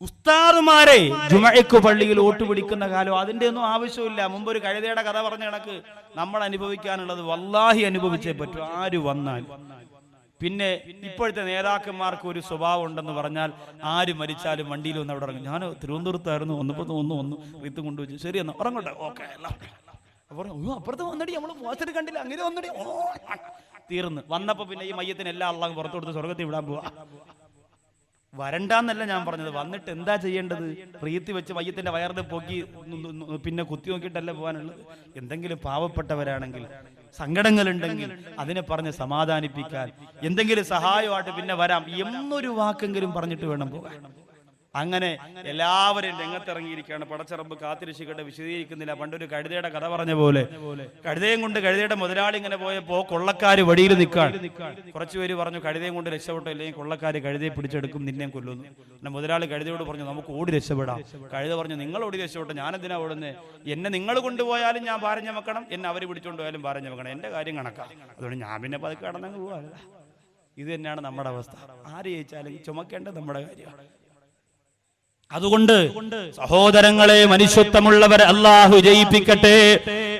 ഉസ്താദുമാരെ ജുമഅക്ക് പള്ളിയിൽ വോട്ട് പിടിക്കുന്ന കാലം അതിന്റെ ഒന്നും ആവശ്യമില്ല. മുമ്പ് ഒരു കഴുതയുടെ കഥ പറഞ്ഞ കണക്ക് നമ്മൾ അനുഭവിക്കാനുള്ളത് വല്ലാഹി അനുഭവിച്ചേ പറ്റൂ, ആര് വന്നാൽ. പിന്നെ ഇപ്പോഴത്തെ നേതാക്കന്മാർക്ക് ഒരു സ്വഭാവം ഉണ്ടെന്ന് പറഞ്ഞാൽ, ആര് മരിച്ചാലും വണ്ടിയിൽ ഒന്ന് അവിടെ ഇറങ്ങും. ഞാൻ തിരുവനന്തപുരത്തായിരുന്നു, ഒന്ന് റീത്ത് കൊണ്ടുവച്ചു, ശരി എന്നാ ഉറങ്ങട്ടെ, ഓക്കെ അപ്പുറത്ത് വന്നടി, നമ്മൾ വാസന കണ്ടില്ല, അങ്ങനെ വന്നടി, തീർന്ന്. വന്നപ്പോ പിന്നെ ഈ മയ്യത്തിന് എല്ലാം അള്ളാഹ് പുറത്തു കൊടുത്ത് സ്വർഗത്തിൽ വിടാൻ പോവാ. വരണ്ടെന്നല്ല ഞാൻ പറഞ്ഞത്, വന്നിട്ട് എന്താ ചെയ്യേണ്ടത്? റീത്തി വെച്ച് മയ്യത്തിന്റെ വയറിന് പൊക്കി പിന്നെ കുത്തി നോക്കിയിട്ടല്ല പോകാനുള്ളത്. എന്തെങ്കിലും പാവപ്പെട്ടവരാണെങ്കിൽ, സങ്കടങ്ങളുണ്ടെങ്കിൽ അതിനെ പറഞ്ഞ് സമാധാനിപ്പിക്കാൻ, എന്തെങ്കിലും സഹായമായിട്ട് പിന്നെ വരാം എന്നൊരു വാക്കെങ്കിലും പറഞ്ഞിട്ട് വേണം പോകാൻ. അങ്ങനെ എല്ലാവരും രംഗത്തിറങ്ങിയിരിക്കുകയാണ്. പടച്ചറബ് കാത്തിരക്ഷിക്കട്ടെ, വിശദീകരിക്കുന്നില്ല. പണ്ടൊരു കഴുതയുടെ കഥ പറഞ്ഞ പോലെ, കഴുതയും കൊണ്ട് കഴുതയുടെ മുതലാളി ഇങ്ങനെ പോയപ്പോ കൊള്ളക്കാര് വടിയിൽ നിൽക്കാൻ. കുറച്ചുപേര് പറഞ്ഞു, കഴുതയും കൊണ്ട് രക്ഷപ്പെട്ടോ, അല്ലെങ്കിൽ കൊള്ളക്കാര് കഴുതയെ പിടിച്ചെടുക്കും, നിന്നെ കൊല്ലുന്നു. പിന്നെ മുതലാളി കഴുതയോട് പറഞ്ഞു, നമുക്ക് ഓടി രക്ഷപ്പെടാം. കഴുത പറഞ്ഞു, നിങ്ങൾ ഓടി രക്ഷപ്പെട്ടോ, ഞാനെന്തിനാ ഓടുന്നത്? എന്നെ നിങ്ങൾ കൊണ്ടുപോയാലും ഞാൻ ഭാരം ചുമക്കണം, എന്നെ അവർ പിടിച്ചുകൊണ്ട് പോയാലും ഭാരം ചുമക്കണം, എന്റെ കാര്യം കണക്കാം. അതുകൊണ്ട് ഞാൻ പിന്നെ പതുക്കെ കടന്നങ്ങ് പോവാ. ഇത് തന്നെയാണ് നമ്മുടെ അവസ്ഥ. ആര് ജയിച്ചാലും ചുമക്കേണ്ടത് നമ്മുടെ കാര്യമാണ്. അതുകൊണ്ട് സഹോദരങ്ങളെ, മനുഷ്യത്വമുള്ളവരെ അല്ലാഹു ജയിപ്പിക്കട്ടെ.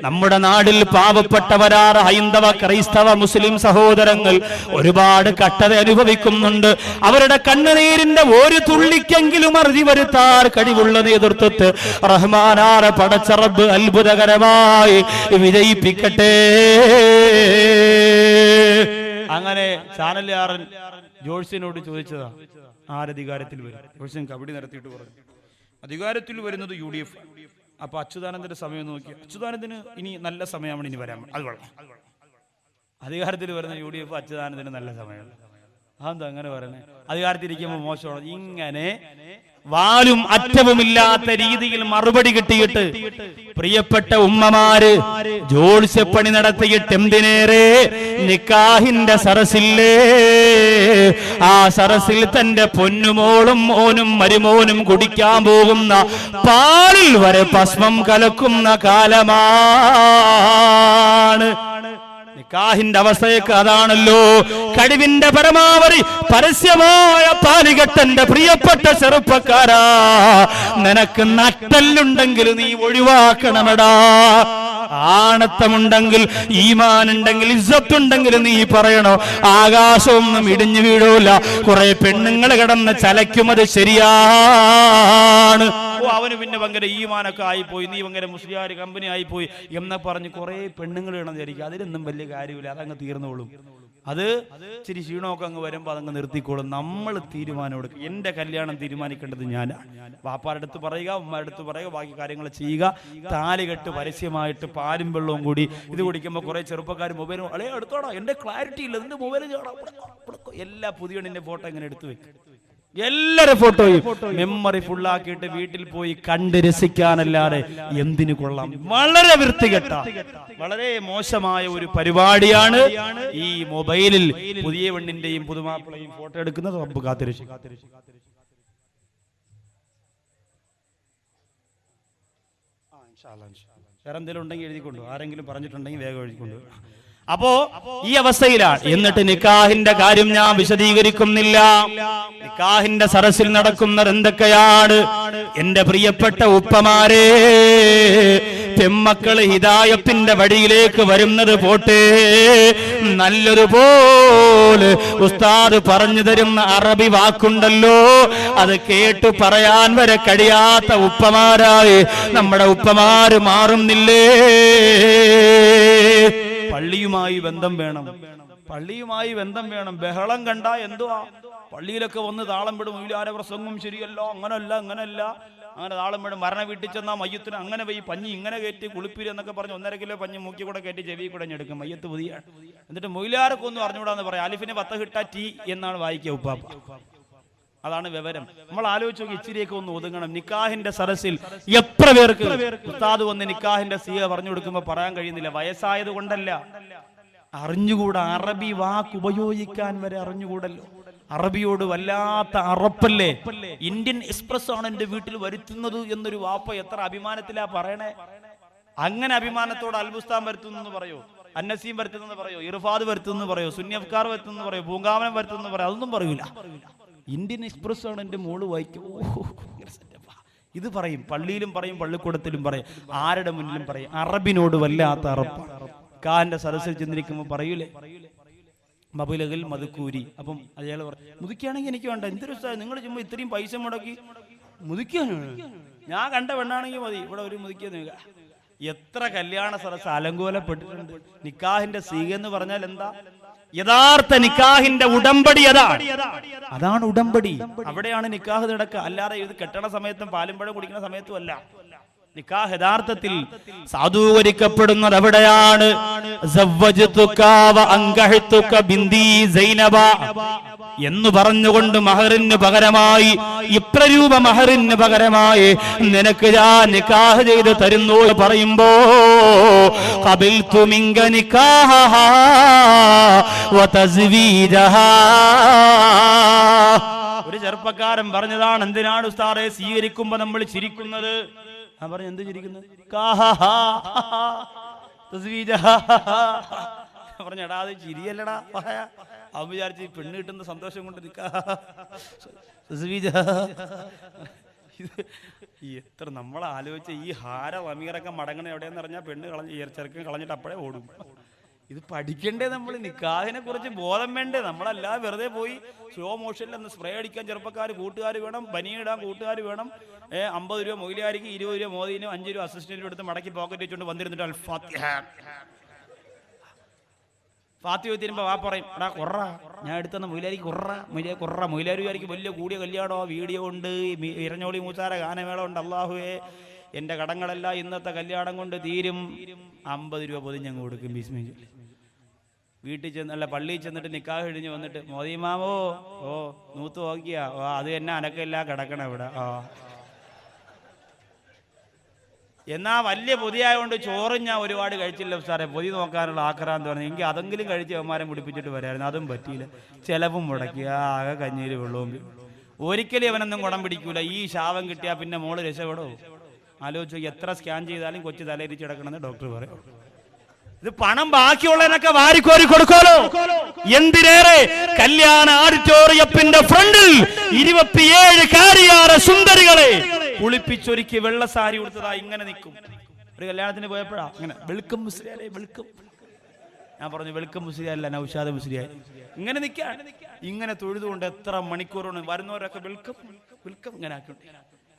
നമ്മുടെ നാട്ടിൽ പാവപ്പെട്ടവരാറ് ഹൈന്ദവ, ക്രൈസ്തവ, മുസ്ലിം സഹോദരങ്ങൾ ഒരുപാട് കഷ്ടത അനുഭവിക്കുന്നുണ്ട്. അവരുടെ കണ്ണുനീരിന്റെ ഒരു തുള്ളിക്കെങ്കിലും അറുതി വരുത്താൻ കഴിവുള്ള നേതൃത്വത്തെ റഹ്മാനായ പടച്ച റബ്ബ് അത്ഭുതകരമായി വിജയിപ്പിക്കട്ടെ. അങ്ങനെ ചാനലുകാരൻ ജോഴ്സിനോട് ചോദിച്ചതാ, ആരധികാരത്തിൽ വരും? ജോഴ്സൻ കബഡി നിരത്തിയിട്ട് പറഞ്ഞു, അധികാരത്തിൽ വരുന്നത് UDF. അപ്പൊ അച്യുതാനന്ദന്റെ സമയം നോക്കി, അച്യുതാനന്ദന് ഇനി നല്ല സമയമാണ് ഇനി വരാൻ, അത് കൊള്ളാം. അധികാരത്തിൽ വരുന്ന UDF, അച്യുതാനന്ദന് നല്ല സമയമാണ്. അതെന്താ അങ്ങനെ പറയണേ? അധികാരത്തിരിക്കുമ്പോൾ മോശമാണ്. ഇങ്ങനെ വാലും അറ്റവുമില്ലാത്ത രീതിയിൽ മറുപടി കിട്ടിയിട്ട് പ്രിയപ്പെട്ട ഉമ്മമാര് ജോത്സ്യപ്പണി നടത്തിയിട്ട് എന്തിനേറെ നിക്കാഹിന്റെ സരസില്ലേ, ആ സരസിൽ തന്റെ പൊന്നുമോളും മോനും മരുമോനും കുടിക്കാൻ പോകുന്ന പാലിൽ വരെ ഭസ്മം കലക്കുന്ന കാലമാണ്. നിക്കാഹിന്റെ അവസ്ഥയൊക്കെ അതാണല്ലോ. കഴിവിന്റെ പരമാവധി പരസ്യമായ പാലികെട്ടന്റെ പ്രിയപ്പെട്ട ചെറുപ്പക്കാരാ, നിനക്ക് നട്ടല്ലുണ്ടെങ്കിൽ നീ ഒഴിവാക്കണമെടാ. ആണത്തമുണ്ടെങ്കിൽ, ഈമാനുണ്ടെങ്കിൽ, ഇസ്സത്തുണ്ടെങ്കിൽ നീ പറയണോ, ആകാശമൊന്നും ഇടിഞ്ഞു വീഴൂല. കുറെ പെണ്ണുങ്ങൾ കിടന്ന് ചലയ്ക്കുമത് ശരിയാണ്. അവന് പിന്നെ ഭയങ്കര ഈമാനൊക്കെ ആയിപ്പോയി, നീ ഭയങ്കര മുസ്ലിയാർ കമ്പനി ആയിപ്പോയി എന്ന് പറഞ്ഞ് കുറെ പെണ്ണുങ്ങൾ ഇടന്നിരിക്കും. അതിലൊന്നും വലിയ കാര്യമില്ല, അതങ്ങ് തീർന്നോളും. അത് ഇച്ചിരി ക്ഷീണമൊക്കെ അങ്ങ് വരുമ്പോൾ അതങ്ങ് നിർത്തിക്കോളും. നമ്മൾ തീരുമാനം എടുക്കും. എൻ്റെ കല്യാണം തീരുമാനിക്കേണ്ടത് ഞാനാണ്. വാപ്പാരുടെ അടുത്ത് പറയുക, ഉമ്മയുടെ അടുത്ത് പറയുക, ബാക്കി കാര്യങ്ങൾ ചെയ്യുക. താലികെട്ട് പരസ്യമായിട്ട് പാലും വെള്ളവും കൂടി ഇത് കുടിക്കുമ്പോൾ കുറെ ചെറുപ്പക്കാർ മൊബൈൽ എടുത്തോടാ, എൻ്റെ ക്ലാരിറ്റി ഇല്ല, നിന്റെ മൊബൈൽ എല്ലാ പുതിയണ്ണിന്റെ ഫോട്ടോ ഇങ്ങനെ എടുത്തു വെക്കും. എല്ലാരും ഫോട്ടോയും മെമ്മറി ഫുള്ളാക്കിയിട്ട് വീട്ടിൽ പോയി കണ്ട് രസിക്കാനല്ലാതെ എന്തിനു കൊള്ളാം. വളരെ വൃത്തികെട്ട, വളരെ മോശമായ ഒരു പരിപാടിയാണ് ഈ മൊബൈലിൽ പുതിയ പെണ്ണിന്റെയും പുതുമാപ്പിളയും ഫോട്ടോ എടുക്കുന്നത്. റബ്ബ് കാത്തിരക്ഷിക്കും. വേറെ എന്തെങ്കിലും ഉണ്ടെങ്കിൽ എഴുതിക്കൊണ്ടു, ആരെങ്കിലും പറഞ്ഞിട്ടുണ്ടെങ്കിൽ വേഗം എഴുതിക്കൊണ്ടു. അപ്പോ ഈ അവസ്ഥയിലാണ്. എന്നിട്ട് നിക്കാഹിന്റെ കാര്യം ഞാൻ വിശദീകരിക്കുന്നില്ല. നിക്കാഹിന്റെ സരസിൽ നടക്കുന്നത് എന്തൊക്കെയാണ്? എന്റെ പ്രിയപ്പെട്ട ഉപ്പമാരെ, പെമ്മക്കള് ഹിദായത്തിന്റെ വഴിയിലേക്ക് വരുന്നത് പോട്ടെ, നല്ലൊരു പോലെ ഉസ്താദ് പറഞ്ഞു തരുന്ന അറബി വാക്കുണ്ടല്ലോ, അത് കേട്ടു പറയാൻ വരെ കഴിയാത്ത ഉപ്പമാരായി നമ്മുടെ ഉപ്പമാര് മാറുന്നില്ലേ? പള്ളിയുമായി ബന്ധം വേണം, പള്ളിയുമായി ബന്ധം വേണം. ബഹളം കണ്ട എന്തുവാ, പള്ളിയിലൊക്കെ വന്ന് താളം വിടും. മൗലാന പ്രസംഗം ശരിയല്ലോ, അങ്ങനല്ല അങ്ങനല്ല, അങ്ങനെ താളം വിടും. മരണ വീട്ടിൽ ചെന്നാൽ മയ്യത്തിന് അങ്ങനെ പോയി പഞ്ഞി ഇങ്ങനെ കയറ്റി കുളിപ്പിരി എന്നൊക്കെ പറഞ്ഞ് 1.5 കിലോ പഞ്ഞി മൂക്കി കൂടെ കയറ്റി ചെവി കൂടെ ഞെടുക്കും. മയ്യത്ത് പുതിയ. എന്നിട്ട് മൗലാരൊക്കെ ഒന്നും അറിഞ്ഞുകൂടാന്ന് പറയാം. അലിഫിന് 10 കിട്ട ടി എന്നാണ് വായിക്കുക ഉപ്പാപ്പ. അതാണ് വിവരം. നമ്മൾ ആലോചിച്ച് നോക്കി, ഇച്ചിരിയൊക്കെ ഒന്ന് ഒതുങ്ങണം. നിക്കാഹിന്റെ സരസിൽ എത്ര പേർക്ക് ഉസ്താദ് വന്ന് നിക്കാഹിന്റെ സീയ പറഞ്ഞു കൊടുക്കുമ്പോ പറയാൻ കഴിയുന്നില്ല. വയസ്സായത് കൊണ്ടല്ല, അറിഞ്ഞുകൂടാ. അറബി വാക്ക് ഉപയോഗിക്കാൻ വരെ അറിഞ്ഞുകൂടല്ലോ. അറബിയോട് വല്ലാത്ത അറപ്പല്ലേ. ഇന്ത്യൻ എക്സ്പ്രസ് ആണ് എന്റെ വീട്ടിൽ വരുത്തുന്നത് എന്നൊരു വാപ്പ എത്ര അഭിമാനത്തിലാ പറയണേ. അങ്ങനെ അഭിമാനത്തോട് അൽബുസ്താൻ വരുത്തുന്നെന്ന് പറയോ, അന്നസീം വരുത്തുന്നെന്ന് പറയോ, ഇർഫാദ് വരുത്തുന്നെന്ന് പറയോ, സുന്യഫ്കാർ വരുത്തുന്നെന്ന് പറയോ, പൂങ്കാവനം വരുത്തുന്നെന്ന് പറയോ, അതൊന്നും പറയൂല. ഇന്ത്യൻ എക്സ്പ്രസ് ആണ് എൻ്റെ മോള് വായിക്കും. ഇത് പറയും, പള്ളിയിലും പറയും, പള്ളിക്കൂടത്തിലും പറയും, ആരുടെ മുന്നിലും പറയും. അറബിനോട് വല്ലാത്ത അറപ്പ്. കാന്റെ സദസ്സിൽ ചെന്നിരിക്കുമ്പോൾ പറയൂലേ, മബുലകിൽ മധുക്കൂരി. അപ്പം അയാൾ പറയും, മുതുക്കുകയാണെങ്കിൽ എനിക്ക് വേണ്ട. എന്തൊരു നിങ്ങൾ ചുമ്മാ ഇത്രയും പൈസ മുടക്കി മുതുക്കാനാണ്, ഞാൻ കണ്ട പെണ്ണാണെങ്കിൽ മതി, ഇവിടെ ഒരു മുതുക്കിയ. എത്ര കല്യാണ സദസ്സ് അലങ്കോലപ്പെട്ടിട്ടുണ്ട്. നിക്കാഹിന്റെ സീഗ എന്ന് പറഞ്ഞാൽ എന്താ? യഥാർത്ഥ നിക്കാഹിന്റെ ഉടമ്പടി അതാണ് ഉടമ്പടി. അവിടെയാണ് നിക്കാഹ് നടക്കുക. അല്ലാതെ ഇത് കെട്ടണ സമയത്തും പാലുംപഴം കുടിക്കുന്ന സമയത്തും അല്ല. നിക്കാഹ് യഥാർത്ഥത്തിൽ സാധൂകരിക്കപ്പെടുന്നത് എവിടെയാണ്? എന്ന് പറഞ്ഞുകൊണ്ട് മഹറിന് പകരമായി, ഇത്ര രൂപ മഹറിന് പകരമായി നിനക്ക് ഞാൻ നിക്കാഹ് ചെയ്ത് തരുന്നു പറയുമ്പോ, ഖബിൽതു മിൻക നിക്കാഹഹാ വതസ്വീജഹാ. ഒരു ചെറുപ്പക്കാരൻ പറഞ്ഞതാണ്, എന്തിനാണ് ഉസ്താദേ സ്വീകരിക്കുമ്പോ നമ്മൾ ചിരിക്കുന്നത്? ഞാൻ പറഞ്ഞു, എന്ത് ചിരിക്കുന്നത്? പറഞ്ഞടാ, അത് ചിരിയല്ലടാ. അവൻ വിചാരിച്ച് പെണ്ണ് കിട്ടുന്ന സന്തോഷം കൊണ്ട് എത്ര നമ്മൾ ആലോചിച്ച ഈ ഹാര വമീറൊക്കെ മടങ്ങണ എവിടെയെന്ന് പറഞ്ഞാൽ പെണ്ണ് ചെറുക്കൻ കളഞ്ഞിട്ട് അപ്പോഴേ ഓടും. ഇത് പഠിക്കണ്ടേ നമ്മൾ? നിക്കാഹിനെ കുറിച്ച് ബോധം വേണ്ടേ? നമ്മളല്ലാതെ വെറുതെ പോയി സ്ലോ മോഷനിൽ ഒന്ന് സ്പ്രേ അടിക്കാൻ ചെറുപ്പക്കാർ കൂട്ടുകാർ വേണം, ബനിയിടാൻ കൂട്ടുകാർ വേണം. 50 രൂപ മൊയിലാരിക്ക്, 20 രൂപ മോദിനും, 5 രൂപ അസിസ്റ്റന്റിനും എടുത്ത് മടക്കി പോക്കറ്റ് വെച്ചുകൊണ്ട് വന്നിരുന്നിട്ട് അൽ ഫാത്തിഹ. ഫാത്തി തീരുമ്പോ വാ പറയും എടാ കൊറ ഞാൻ എടുത്തുന്ന മൊയിലാരിക്ക് കൊറ മൊയിലാരിക്ക് വലിയ കൂടിയ കല്യാണോ വീഡിയോ ഉണ്ട്, ഇരഞ്ഞോളി മൂച്ചാര ഗാനമേള ഉണ്ട്. അള്ളാഹുവേ എൻ്റെ കടങ്ങളെല്ലാം ഇന്നത്തെ കല്യാണം കൊണ്ട് തീരും. 50 രൂപ പൊതിഞ്ഞങ്ങ് കൊടുക്കും. ബിസ്മില്ല. വീട്ടിൽ ചെന്നല്ല പള്ളിയിൽ ചെന്നിട്ട് നിക്കാഹ് കഴിഞ്ഞ് വന്നിട്ട് മോദിമാമോ ഓ നൂത്ത് നോക്കിയാ അത് തന്നെ അനക്കല്ല കിടക്കണം ഇവിടെ. എന്നാ വലിയ പൊതിയായതുകൊണ്ട് ചോറും ഞാൻ ഒരുപാട് കഴിച്ചില്ല സാറേ, പൊതി നോക്കാനുള്ള ആക്രാന്തം പറഞ്ഞു. എനിക്ക് അതെങ്കിലും കഴിച്ച് അവന്മാരെ മുടിപ്പിച്ചിട്ട് വരായിരുന്നു. അതും പറ്റിയില്ല. ചിലവും മുടക്കി ആകെ കഞ്ഞീര് വെള്ളവും. ഒരിക്കലും അവനൊന്നും കുടം പിടിക്കൂല. ഈ ശാപം കിട്ടിയാൽ പിന്നെ മോള് രക്ഷപ്പെടോ? ആലോചിച്ചു എത്ര സ്കാൻ ചെയ്താലും കൊച്ചു തലയിരിച്ച് കിടക്കണമെന്ന് ഡോക്ടർ പറയും. ഇത് പണം ബാക്കിയുള്ളതിനൊക്കെ വാരിക്കോരി കൊടുക്കാലോ. എന്തിനേറെ കല്യാണ ഓഡിറ്റോറിയത്തിന്റെ ഫ്രണ്ടിൽ 27 കാരിയാറ സുന്ദരികളെ കുളിപ്പിച്ചൊരുക്കി വെള്ള സാരി കൊടുത്തതാ ഇങ്ങനെ നിൽക്കും. ഒരു കല്യാണത്തിന് പോയപ്പോഴാ ഇങ്ങനെ വെൽക്കം മുസ്ലിയാരെ വെൽക്കം. ഞാൻ പറഞ്ഞു വെൽക്കം മുസ്ലിയാരല്ല നൗഷാദ് മുസ്ലിയാർ. ഇങ്ങനെ നിൽക്കാൻ ഇങ്ങനെ തൊഴുതുകൊണ്ട് എത്ര മണിക്കൂറാണ് വരുന്നവരൊക്കെ വെൽക്കം വെൽക്കം ഇങ്ങനെ ആക്കിണ്ട്.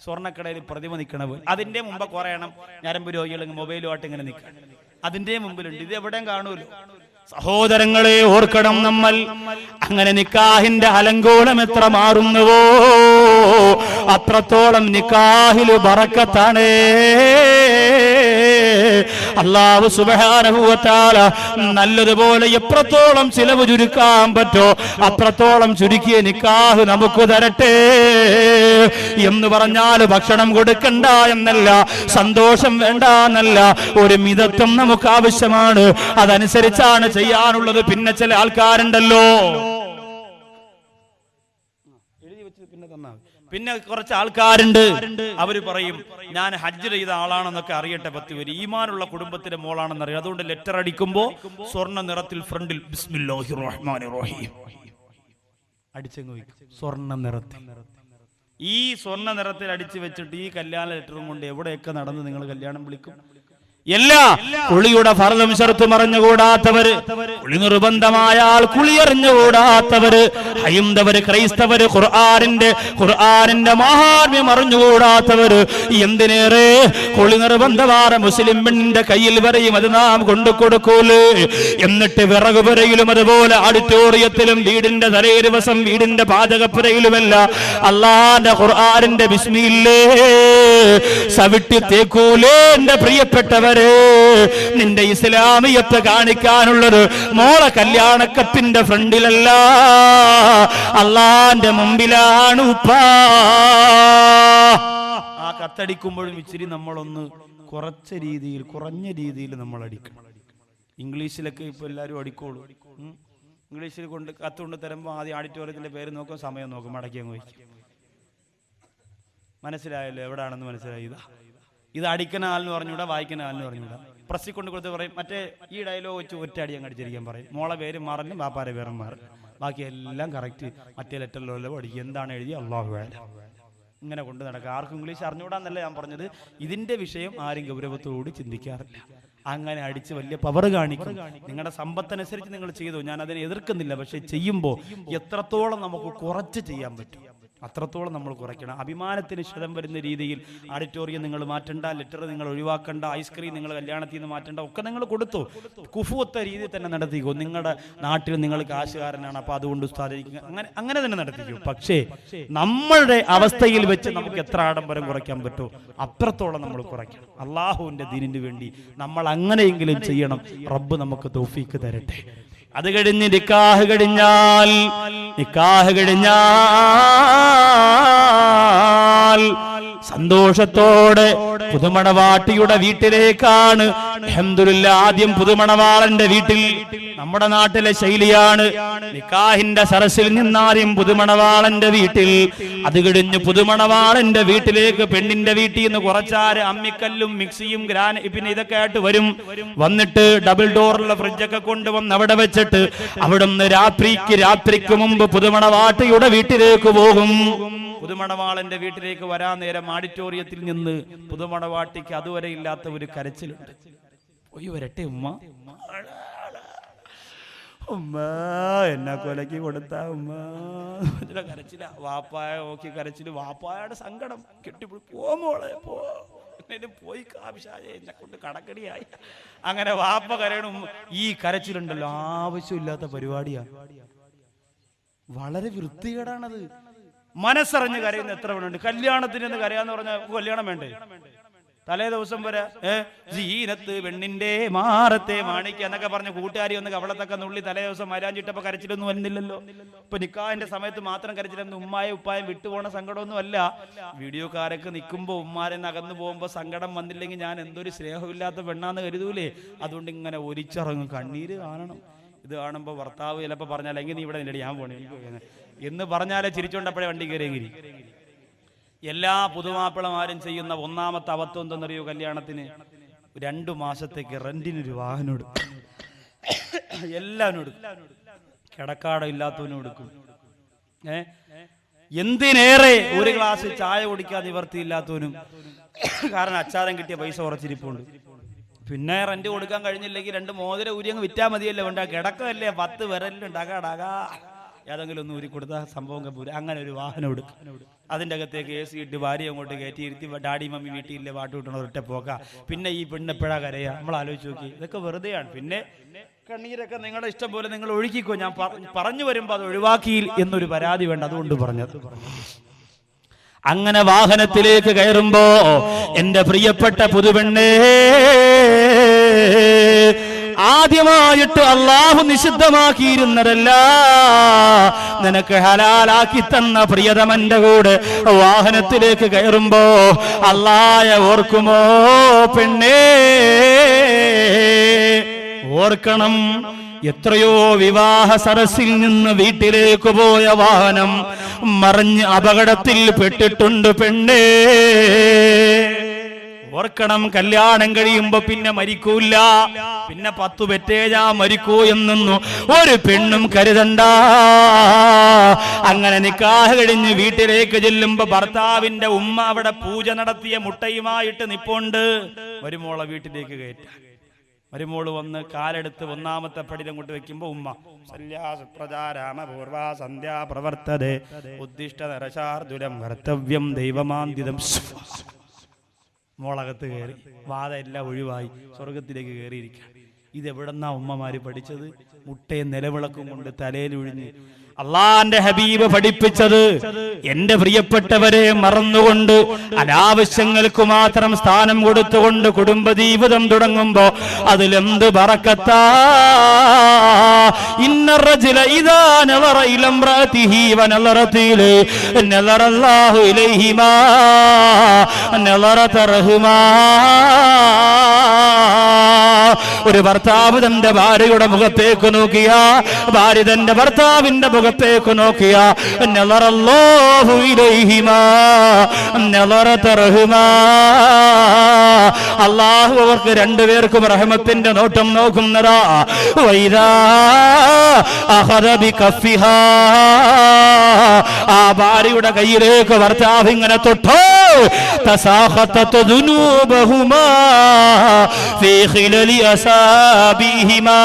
സ്വർണ്ണക്കടയിൽ പ്രതിമ നിൽക്കണ പോലെ. അതിന്റെ മുമ്പ് കുറയണം ഞരമ്പ് രോഗികൾ മൊബൈലുമായിട്ട് ഇങ്ങനെ നിൽക്കണം. അതിന്റെ മുമ്പിലുണ്ട്. ഇത് എവിടെയും കാണൂല്ലോ. സഹോദരങ്ങളെ ഓർക്കണം നമ്മൾ. അങ്ങനെ നിക്കാഹിന്റെ അലങ്കോലം എത്ര മാറുന്നുവോ അത്രത്തോളം നിക്കാഹില് ബറക്കത്താണ്. അല്ലാഹു സുബ്ഹാനഹു വ തആല നല്ലതുപോലെ എത്രത്തോളം ചിലവ് ചുരുക്കാൻ പറ്റോ അത്രത്തോളം ചുരുക്കിയ നിക്കാഹ് നമുക്ക് തരട്ടെ. എന്ന് പറഞ്ഞാൽ ഭക്ഷണം കൊടുക്കണ്ട എന്നല്ല, സന്തോഷം വേണ്ട എന്നല്ല, ഒരു മിതത്വം നമുക്ക് ആവശ്യമാണ്. അതനുസരിച്ചാണ് ചെയ്യാനുള്ളത്. പിന്നെ ചില ആൾക്കാരുണ്ടല്ലോ, പിന്നെ കുറച്ച് ആൾക്കാരുണ്ട് അവര് പറയും ഞാൻ ഹജ്ജ് ചെയ്ത ആളാണെന്നൊക്കെ അറിയട്ടെ 10 പേര്. ഈമാനുള്ള കുടുംബത്തിലെ മോളാണെന്ന് അറിയാം. അതുകൊണ്ട് ലെറ്റർ അടിക്കുമ്പോ സ്വർണ്ണ നിറത്തിൽ ഫ്രണ്ടിൽ ബിസ്മില്ലാഹിർ റഹ്മാനിർ റഹീം അടിച്ചങ്ങ് വയ്ക്കും. സ്വർണ്ണ നിറത്തിൽ. ഈ സ്വർണ്ണ നിറത്തിൽ അടിച്ചു വെച്ചിട്ട് ഈ കല്യാണ ലെറ്ററും കൊണ്ട് എവിടെയൊക്കെ നടന്ന് നിങ്ങൾ കല്യാണം വിളിക്കും? എല്ലാ കുളിയുടെ ഫർളും ശർത്തും അറിഞ്ഞുകൂടാത്തവര്, കുളി നിർബന്ധമായാൽ കുളി അറിഞ്ഞുകൂടാത്തവര്, ഹൈന്ദവര്, ക്രൈസ്തവര്, ഖുർആനിന്റെ മഹാത്മ്യം അറിഞ്ഞുകൂടാത്തവര്, എന്തിനേറെ കുളി നിർബന്ധമായ മുസ്ലിം പെണ്ണിന്റെ കയ്യിൽ വരെയും അത് നാം കൊണ്ടു കൊടുക്കൂലേ. എന്നിട്ട് വിറക് പുരയിലും അതുപോലെ ഓഡിറ്റോറിയത്തിലും വീടിന്റെ തലേ ദിവസം വീടിന്റെ പാചകപ്പുരയിലുമല്ല അല്ലാഹുവിന്റെ ഖുർആനിന്റെ ബിസ്മില്ലേ സവിട്ടി തേക്കൂലേ. എന്റെ പ്രിയപ്പെട്ടവർ, നിന്റെ ഇസ്ലാമിയത്ത് കാണിക്കാനുള്ളത് മോളെ കല്യാണക്കത്തിന്റെ ഫ്രണ്ടിലല്ല, അള്ളാന്റെ മുമ്പിലാണ്. ആ കത്തടിക്കുമ്പോഴും ഇച്ചിരി നമ്മളൊന്ന് കുറഞ്ഞ രീതിയിൽ നമ്മൾ അടിക്കണം. ഇംഗ്ലീഷിലൊക്കെ ഇപ്പൊ എല്ലാവരും അടിക്കോളൂ. ഇംഗ്ലീഷിൽ കത്തുകൊണ്ട് തരുമ്പോൾ ആദ്യം ഓഡിറ്റോറിയത്തിന്റെ പേര് നോക്കും, സമയം നോക്കും, മടക്കി അങ്ങ് വയ്ക്കും. മനസ്സിലായല്ലോ എവിടാണെന്ന് മനസ്സിലായി. ഇത് അടിക്കുന്ന ആളിന് പറഞ്ഞുകൂടാ, വായിക്കുന്ന ആളിന് പറഞ്ഞുകൂടാ. പ്രസ്സിൽ കൊണ്ട് കൊടുത്ത് പറയും മറ്റേ ഈ ഡയലോഗ് വെച്ച് ഒറ്റ അടി അങ്ങ് അടിച്ചിരിക്കാൻ പറയും. മോളെ പേര് മാറലും ബാപ്പാരെ പേരും മാറും, ബാക്കി എല്ലാം കറക്റ്റ് മറ്റേ ലെറ്ററിലോ പഠിക്കും. എന്താണ് എഴുതി അല്ലാഹു അഅലം ഇങ്ങനെ കൊണ്ട് നടക്കുക. ആർക്കും ഇംഗ്ലീഷ് അറിഞ്ഞുകൂടാന്നല്ല ഞാൻ പറഞ്ഞത്. ഇതിന്റെ വിഷയം ആരും ഗൗരവത്തോടുകൂടി ചിന്തിക്കാറില്ല. അങ്ങനെ അടിച്ച് വലിയ പവർ കാണിക്കും. നിങ്ങളുടെ സമ്പത്തനുസരിച്ച് നിങ്ങൾ ചെയ്തു, ഞാൻ അതിനെ എതിർക്കുന്നില്ല. പക്ഷെ ചെയ്യുമ്പോൾ എത്രത്തോളം നമുക്ക് കുറച്ച് ചെയ്യാൻ പറ്റും അത്രത്തോളം നമ്മൾ കുറയ്ക്കണം. അഭിമാനത്തിന് ക്ഷതം വരുന്ന രീതിയിൽ ഓഡിറ്റോറിയം നിങ്ങൾ മാറ്റണ്ട, ലെറ്റർ നിങ്ങൾ ഒഴിവാക്കണ്ട, ഐസ്ക്രീം നിങ്ങൾ കല്യാണത്തിൽ നിന്ന് മാറ്റണ്ട, ഒക്കെ നിങ്ങൾ കൊടുത്തു. കുഫുവത്ത രീതിയിൽ തന്നെ നടത്തിക്കോ. നിങ്ങളുടെ നാട്ടിൽ നിങ്ങൾ കാശുകാരനാണ്, അപ്പൊ അതുകൊണ്ട് സ്ഥാപിക്കുക, അങ്ങനെ തന്നെ നടത്തിക്കോ. പക്ഷേ നമ്മളുടെ അവസ്ഥയിൽ വെച്ച് നമുക്ക് എത്ര ആഡംബരം കുറയ്ക്കാൻ പറ്റുമോ അത്രത്തോളം നമ്മൾ കുറയ്ക്കണം. അള്ളാഹുവിന്റെ ദീനിന് വേണ്ടി നമ്മൾ അങ്ങനെയെങ്കിലും ചെയ്യണം. റബ്ബ് നമുക്ക് തൗഫീക്ക് തരട്ടെ. അത് കഴിഞ്ഞ് നിക്കാഹ് കഴിഞ്ഞാൽ സന്തോഷത്തോടെ പുതുമണവാട്ടിയുടെ വീട്ടിലേക്കാണ്. അൽഹംദുലില്ലാ, ആദ്യം പുതുമണവാളന്റെ വീട്ടിൽ. നമ്മുടെ നാട്ടിലെ ശൈലിയാണ് നിക്കാഹിന്റെ സരസിൽ നിന്നാദ്യം പുതുമണവാളന്റെ വീട്ടിൽ, അത് കഴിഞ്ഞ് പുതുമണവാളന്റെ വീട്ടിലേക്ക് പെണ്ണിന്റെ വീട്ടിൽ നിന്ന് കുറച്ചാര് അമ്മിക്കല്ലും മിക്സിയും പിന്നെ ഇതൊക്കെ ആയിട്ട് വരും. വന്നിട്ട് ഡബിൾ ഡോറുള്ള ഫ്രിഡ്ജൊക്കെ കൊണ്ടുവന്ന് അവിടെ വെച്ചിട്ട് അവിടുന്ന് രാത്രിക്ക് മുമ്പ് പുതുമണവാട്ടിയുടെ വീട്ടിലേക്ക് പോകും. പുതുമണവാളന്റെ വീട്ടിലേക്ക് വരാൻ നേരം ഓഡിറ്റോറിയത്തിൽ നിന്ന് പുതുമണവാട്ടിക്ക് അതുവരെ ഇല്ലാത്ത ഒരു കരച്ചിലുണ്ട്. പോയി വരട്ടെ ഉമ്മ, ഉമ്മ എന്നെ കൊലക്ക് കൊടുത്ത ഉമ്മ കരച്ചില്ല. വാപ്പായ നോക്കി കരച്ചില്, വാപ്പായുടെ സങ്കടം കെട്ടിപ്പിടി. പോ മോളെ പോ, പോയി കാപിശാചേ എന്നെ കൊണ്ട് കടക്കടിയായി. അങ്ങനെ വാപ്പ കരയണം. ഈ കരച്ചിലുണ്ടല്ലോ ആവശ്യമില്ലാത്ത പരിപാടിയാണ്, വളരെ വൃത്തികേടാണത്. മനസ്സറിഞ്ഞ് കരയുന്ന എത്ര പേരുണ്ട്. കല്യാണത്തിന് കരയാന്ന് പറഞ്ഞാൽ കല്യാണം വേണ്ടേ? തലേ ദിവസം വരെ ജീനത്ത് പെണ്ണിന്റെ മാറത്തെ മാണിക്ക എന്നൊക്കെ പറഞ്ഞ് കൂട്ടുകാരി ഒന്ന് കവളത്തൊക്കെ നുള്ളി തലേ ദിവസം മരാഞ്ചിട്ടപ്പോ കരച്ചിലൊന്നും വരുന്നില്ലല്ലോ. ഇപ്പൊ നിക്കാഹിന്റെ സമയത്ത് മാത്രം കരച്ചിലൊന്നും ഉമ്മായും ഉപ്പായും വിട്ടുപോണ സങ്കടമൊന്നും അല്ല. വീഡിയോക്കാരൊക്കെ നിൽക്കുമ്പോ ഉമ്മാരെ നകന്നു പോകുമ്പോ സങ്കടം വന്നില്ലെങ്കിൽ ഞാൻ എന്തൊരു സ്നേഹമില്ലാത്ത പെണ്ണാന്ന് കരുതൂലേ. അതുകൊണ്ട് ഇങ്ങനെ ഒലിച്ചിറങ്ങും, കണ്ണീര് കാണണം. ഇത് കാണുമ്പോ ഭർത്താവ് ചിലപ്പോ പറഞ്ഞാൽ എങ്ങനെ നീ ഇവിടെ നിന്നടി ഞാൻ പോണേ എന്ന് പറഞ്ഞാലേ ചിരിച്ചോണ്ടപ്പോഴേ വണ്ടി കയറിയെങ്കിൽ. എല്ലാ പുതുമാപ്പിളമാരും ചെയ്യുന്ന ഒന്നാമത്തെ അബദ്ധം എന്തെന്നറിയോ? കല്യാണത്തിന് 2 മാസത്തേക്ക് റെന്റിനൊരു വാഹനം എടുക്കും. എല്ലാവരും എടുക്കും, കിടക്കാടം ഇല്ലാത്തവനും എടുക്കും. എന്തിനേറെ ഒരു ഗ്ലാസ് ചായ കുടിക്കാൻ നിവർത്തിയില്ലാത്തവനും. കാരണം അച്ചാരം കിട്ടിയ പൈസ കുറച്ചിരിപ്പുണ്ട്. പിന്നെ റെന്റ് കൊടുക്കാൻ കഴിഞ്ഞില്ലെങ്കിൽ 2 മോതിര ഊരി അങ്ങ് വിറ്റാൽ മതിയല്ലേ. വേണ്ട കിടക്കമല്ലേ, 10 വിരലുണ്ടാകാടാകാ ഏതെങ്കിലും ഒന്ന് ഊരി കൊടുത്താൽ സംഭവം കപ്പൂര്. അങ്ങനെ ഒരു വാഹനം എടുക്കും. അതിൻ്റെ അകത്തേക്ക് AC ഇട്ട് ഭാര്യ അങ്ങോട്ട് കയറ്റി ഇരുത്തി ഡാഡി മമ്മി വീട്ടിലെ പാട്ട് കിട്ടണ ഒരൊറ്റ പോക്ക. പിന്നെ ഈ പെണ്ണെപ്പോഴാ കരയാ? നമ്മൾ ആലോചിച്ച് നോക്കി. ഇതൊക്കെ വെറുതെയാണ്. പിന്നെ കണ്ണീരൊക്കെ നിങ്ങളുടെ ഇഷ്ടം പോലെ നിങ്ങൾ ഒഴുക്കിക്കോ. ഞാൻ പറഞ്ഞു വരുമ്പോൾ അത് ഒഴിവാക്കിയിൽ എന്നൊരു പരാതി വേണ്ട, അതുകൊണ്ട് പറഞ്ഞത്. അങ്ങനെ വാഹനത്തിലേക്ക് കയറുമ്പോ എന്റെ പ്രിയപ്പെട്ട പുതുപെണ്ണേ, ആദ്യമായിട്ട് അള്ളാഹു നിഷിദ്ധമാക്കിയിരുന്നതല്ല, നിനക്ക് ഹലാലാക്കി തന്ന പ്രിയതമന്റെ കൂടെ വാഹനത്തിലേക്ക് കയറുമ്പോ അള്ളാഹയെ ഓർക്കുമോ പെണ്ണേ? ഓർക്കണം, എത്രയോ വിവാഹ സരസിൽ നിന്ന് വീട്ടിലേക്ക് പോയ വാഹനം മറിഞ്ഞ് അപകടത്തിൽ പെട്ടിട്ടുണ്ട് പെണ്ണേ. ഓർക്കണം, കല്യാണം കഴിയുമ്പോ പിന്നെ മരിക്കൂല, പിന്നെ 10 പെറ്റേ ഞാൻ മരിക്കൂ എന്നൊന്നും ഒരു പെണ്ണും കരുതണ്ട. അങ്ങനെ നിക്കാഹ് കഴിഞ്ഞ് വീട്ടിലേക്ക് ചെല്ലുമ്പോ ഭർത്താവിന്റെ ഉമ്മ അവിടെ പൂജ നടത്തിയ മുട്ടയുമായിട്ട് നിപ്പുണ്ട്. മരുമോളെ വീട്ടിലേക്ക് കയറ്റാൻ മരുമോള് വന്ന് കാലെടുത്ത് 1ാമത്തെ പടിയിൽ അങ്ങോട്ട് വെക്കുമ്പോ ഉമ്മ സുപ്രചാരാമപൂർവ സന്ധ്യാ പ്രവർത്തതേ ഉദ്ദിഷ്ട നരശാർദുരം കർത്തവ്യം ദൈവമാന്തിതം. മോളകത്ത് കയറി, വാദ എല്ലാം ഒഴിവായി സ്വർഗത്തിലേക്ക് കയറിയിരിക്കുകയാണ്. ഇതെവിടെന്നാ ഉമ്മമാര് പഠിച്ചത്? മുട്ടയെ നിലവിളക്കും കൊണ്ട് തലയിലൊഴിഞ്ഞ് അള്ളാന്റെ ഹബീബ് പഠിപ്പിച്ചത്. എന്റെ പ്രിയപ്പെട്ടവരെ, മറന്നുകൊണ്ട് അനാവശ്യങ്ങൾക്ക് മാത്രം സ്ഥാനം കൊടുത്തുകൊണ്ട് കുടുംബജീവിതം തുടങ്ങുമ്പോ അതിലെന്ത് ബറക്കത്താ. ഇന്ന റജുല ഇദാ നളറ ഇലാ ഇംറഅതിഹി വനളറതിലി നളറല്ലാഹു ഇലൈഹിമാ നളറത റഹ്മാ. ഒരു ഭർത്താവ് തന്റെ ഭാര്യയുടെ മുഖത്തേക്ക് നോക്കിയ, ഭാര്യ തന്റെ ഭർത്താവിന്റെ മുഖത്തേക്ക് നോക്കിയ നളറല്ലാഹു ഇലൈഹിമാ നളറത റഹ്മാ. അല്ലാഹു അവർക്ക് 2 പേർക്കും റഹ്മത്തിന്റെ നോട്ടം നോക്കുന്നതാ. വൈദാ അഖദ ബികഫിഹാ, ആ ഭാര്യയുടെ കയ്യിലേക്ക് ഭർത്താവ് ഇങ്ങനെ തൊട്ടോ തസാഖതത് ദുനൂബഹുമാ ഫീ ഖിലലി അസാബിഹിമാ.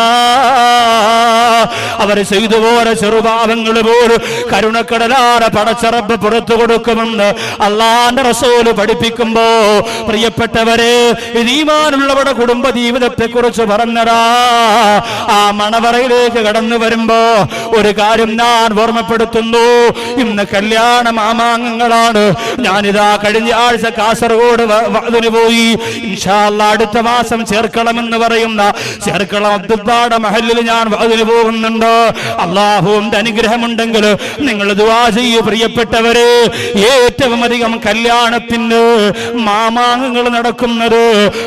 അവർ ചെയ്തു പോലെ ചെറുപാപങ്ങൾ പോലും കരുണക്കടലാറെ പടച്ചറബ് പുറത്തു കൊടുക്കുമെന്ന് അള്ളാന്റെ റസൂല് പഠിപ്പിക്കുമ്പോ, പ്രിയപ്പെട്ടവരെ, ഈമാനുള്ളവരുടെ കുടുംബ ജീവിതത്തെ കുറിച്ച് പറഞ്ഞതാ. ആ മണവറയിലേക്ക് കടന്നു വരുമ്പോ ഒരു കാര്യം ഞാൻ ഓർമ്മപ്പെടുത്തുന്നു. ഇന്ന് കല്യാണ മാമാങ്കങ്ങളാണ്. ഞാനിതാ കഴിഞ്ഞ ആഴ്ച കാസർഗോഡ് അതിന് പോയി. ഇൻഷാ അല്ലാഹ് അടുത്ത മാസം ചേർക്കണമെന്ന് പറയുന്ന ചേർക്കളം അബ്ദുബ്ബാട മഹല്ലിൽ ഞാൻ അതിന് പോകുന്നുണ്ട്. അള്ളാഹുവിന്റെ അനുഗ്രഹമുണ്ടെങ്കിൽ നിങ്ങൾ ദുആ ചെയ്യൂ പ്രിയപ്പെട്ടവരെ. ഏറ്റവും അധികം കല്യാണത്തിന് മാമാങ്കങ്ങൾ നടക്കുന്നത്,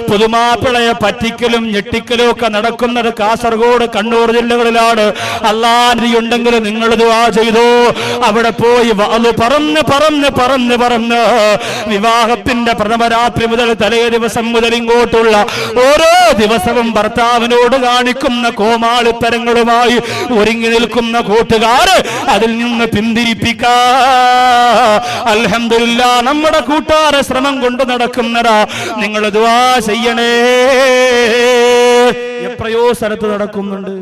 പുതുമാപ്പിളയെ പറ്റിക്കലും ഞെട്ടിക്കലും ഒക്കെ നടക്കുന്നത് കാസർഗോഡ്, കണ്ണൂർ ജില്ലകളിലാണ്. അള്ളാഹുണ്ടെങ്കിൽ നിങ്ങൾ ദുആ ചെയ്തു. അവിടെ പോയി അത് പറന്ന് പറന്ന് പറന്ന് പറന്ന് വിവാഹത്തിന്റെ പ്രഥമ രാത്രി മുതൽ തലേ ദിവസം മുതൽ ഇങ്ങോട്ടുള്ള ഓരോ ദിവസവും ഭർത്താവിനോട് കാണിക്കുന്ന കോമാളിത്തരങ്ങളുമായി ഒരുങ്ങി നിൽക്കുന്ന കൂട്ടുകാർ അതിൽ നിന്ന് പിന്തിരിപ്പിക്കാ. അൽഹംദുലില്ലാഹ്, നമ്മുടെ കൂട്ടുകാരെ ശ്രമം കൊണ്ട് നടക്കുന്നതാ. നിങ്ങൾ ദുആ ചെയ്യണേ. എത്രയോ സ്ഥലത്ത് നടക്കുന്നുണ്ട്.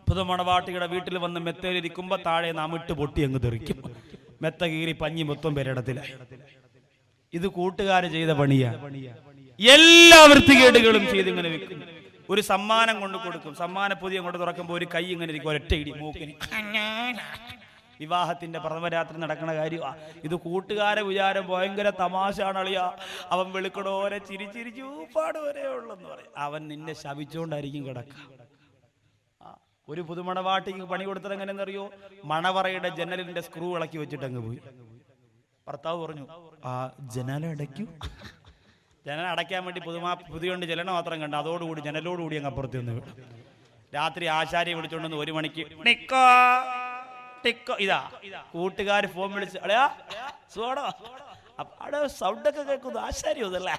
പുതുമണവാട്ടിയുടെ വീട്ടിൽ വന്ന് മെത്തയിലിരിക്കുമ്പോ താഴെ നാം ഇട്ട് പൊട്ടി അങ്ങ് തെറിക്കും. മെത്ത കീറി പഞ്ഞി മൊത്തം പേരിടത്തിലായി. ഇത് കൂട്ടുകാർ ചെയ്ത പണിയാണ്. എല്ലാ വൃത്തികേടുകളും ചെയ്ത് ഇങ്ങനെ വെക്കും. ഒരു സമ്മാനം കൊണ്ട് കൊടുക്കും. സമ്മാന പൊതി അങ്ങോട്ട് തുറക്കുമ്പോൾ ഒരു കൈ ഇങ്ങനെ ഇരിക്കും, ഒരൊറ്റ ഇടി മൂക്കിന്. വിവാഹത്തിന്റെ പ്രഥമ രാത്രി നടക്കുന്ന കാര്യമാണ് ഇത്. കൂട്ടുകാരെ വിചാരം ഭയങ്കര തമാശയാണ് അളിയ. അവൻ വെളുക്കടോരെ ചിരിച്ചിരിച്ചൂപ്പാട് വരെ ഉള്ളെന്ന് പറയും. അവൻ നിന്നെ ശപിച്ചുകൊണ്ടായിരിക്കും കിടക്കുക. ഒരു പുതുമണവാട്ടിക്ക് പണി കൊടുത്തത് എങ്ങനെയെന്നറിയോ? മണവറയുടെ ജനലിന്റെ സ്ക്രൂ ഇളക്കി വെച്ചിട്ട് അങ്ങ് പോയി. ഭർത്താവ് പറഞ്ഞു, ആ ജനൽ അടയ്ക്കൂ. ജനൽ അടയ്ക്കാൻ വേണ്ടി പുതിയോണ്ട് ജലന മാത്രം കണ്ട് അതോടുകൂടി ജനലോടുകൂടി അങ്ങ് അപ്പുറത്ത് നിന്ന് വിടും. രാത്രി ആശാരിയെ വിളിച്ചോണ്ടെന്ന് 1 മണിക്ക് ടിക്കോ ടിക്കോ. ഇതാ കൂട്ടുകാർ ഫോൺ വിളിച്ച്, അളയാ സുഖാണോ? അവിടെ സൗണ്ടൊക്കെ കേൾക്കുന്നു. ആശാരി അതല്ലേ.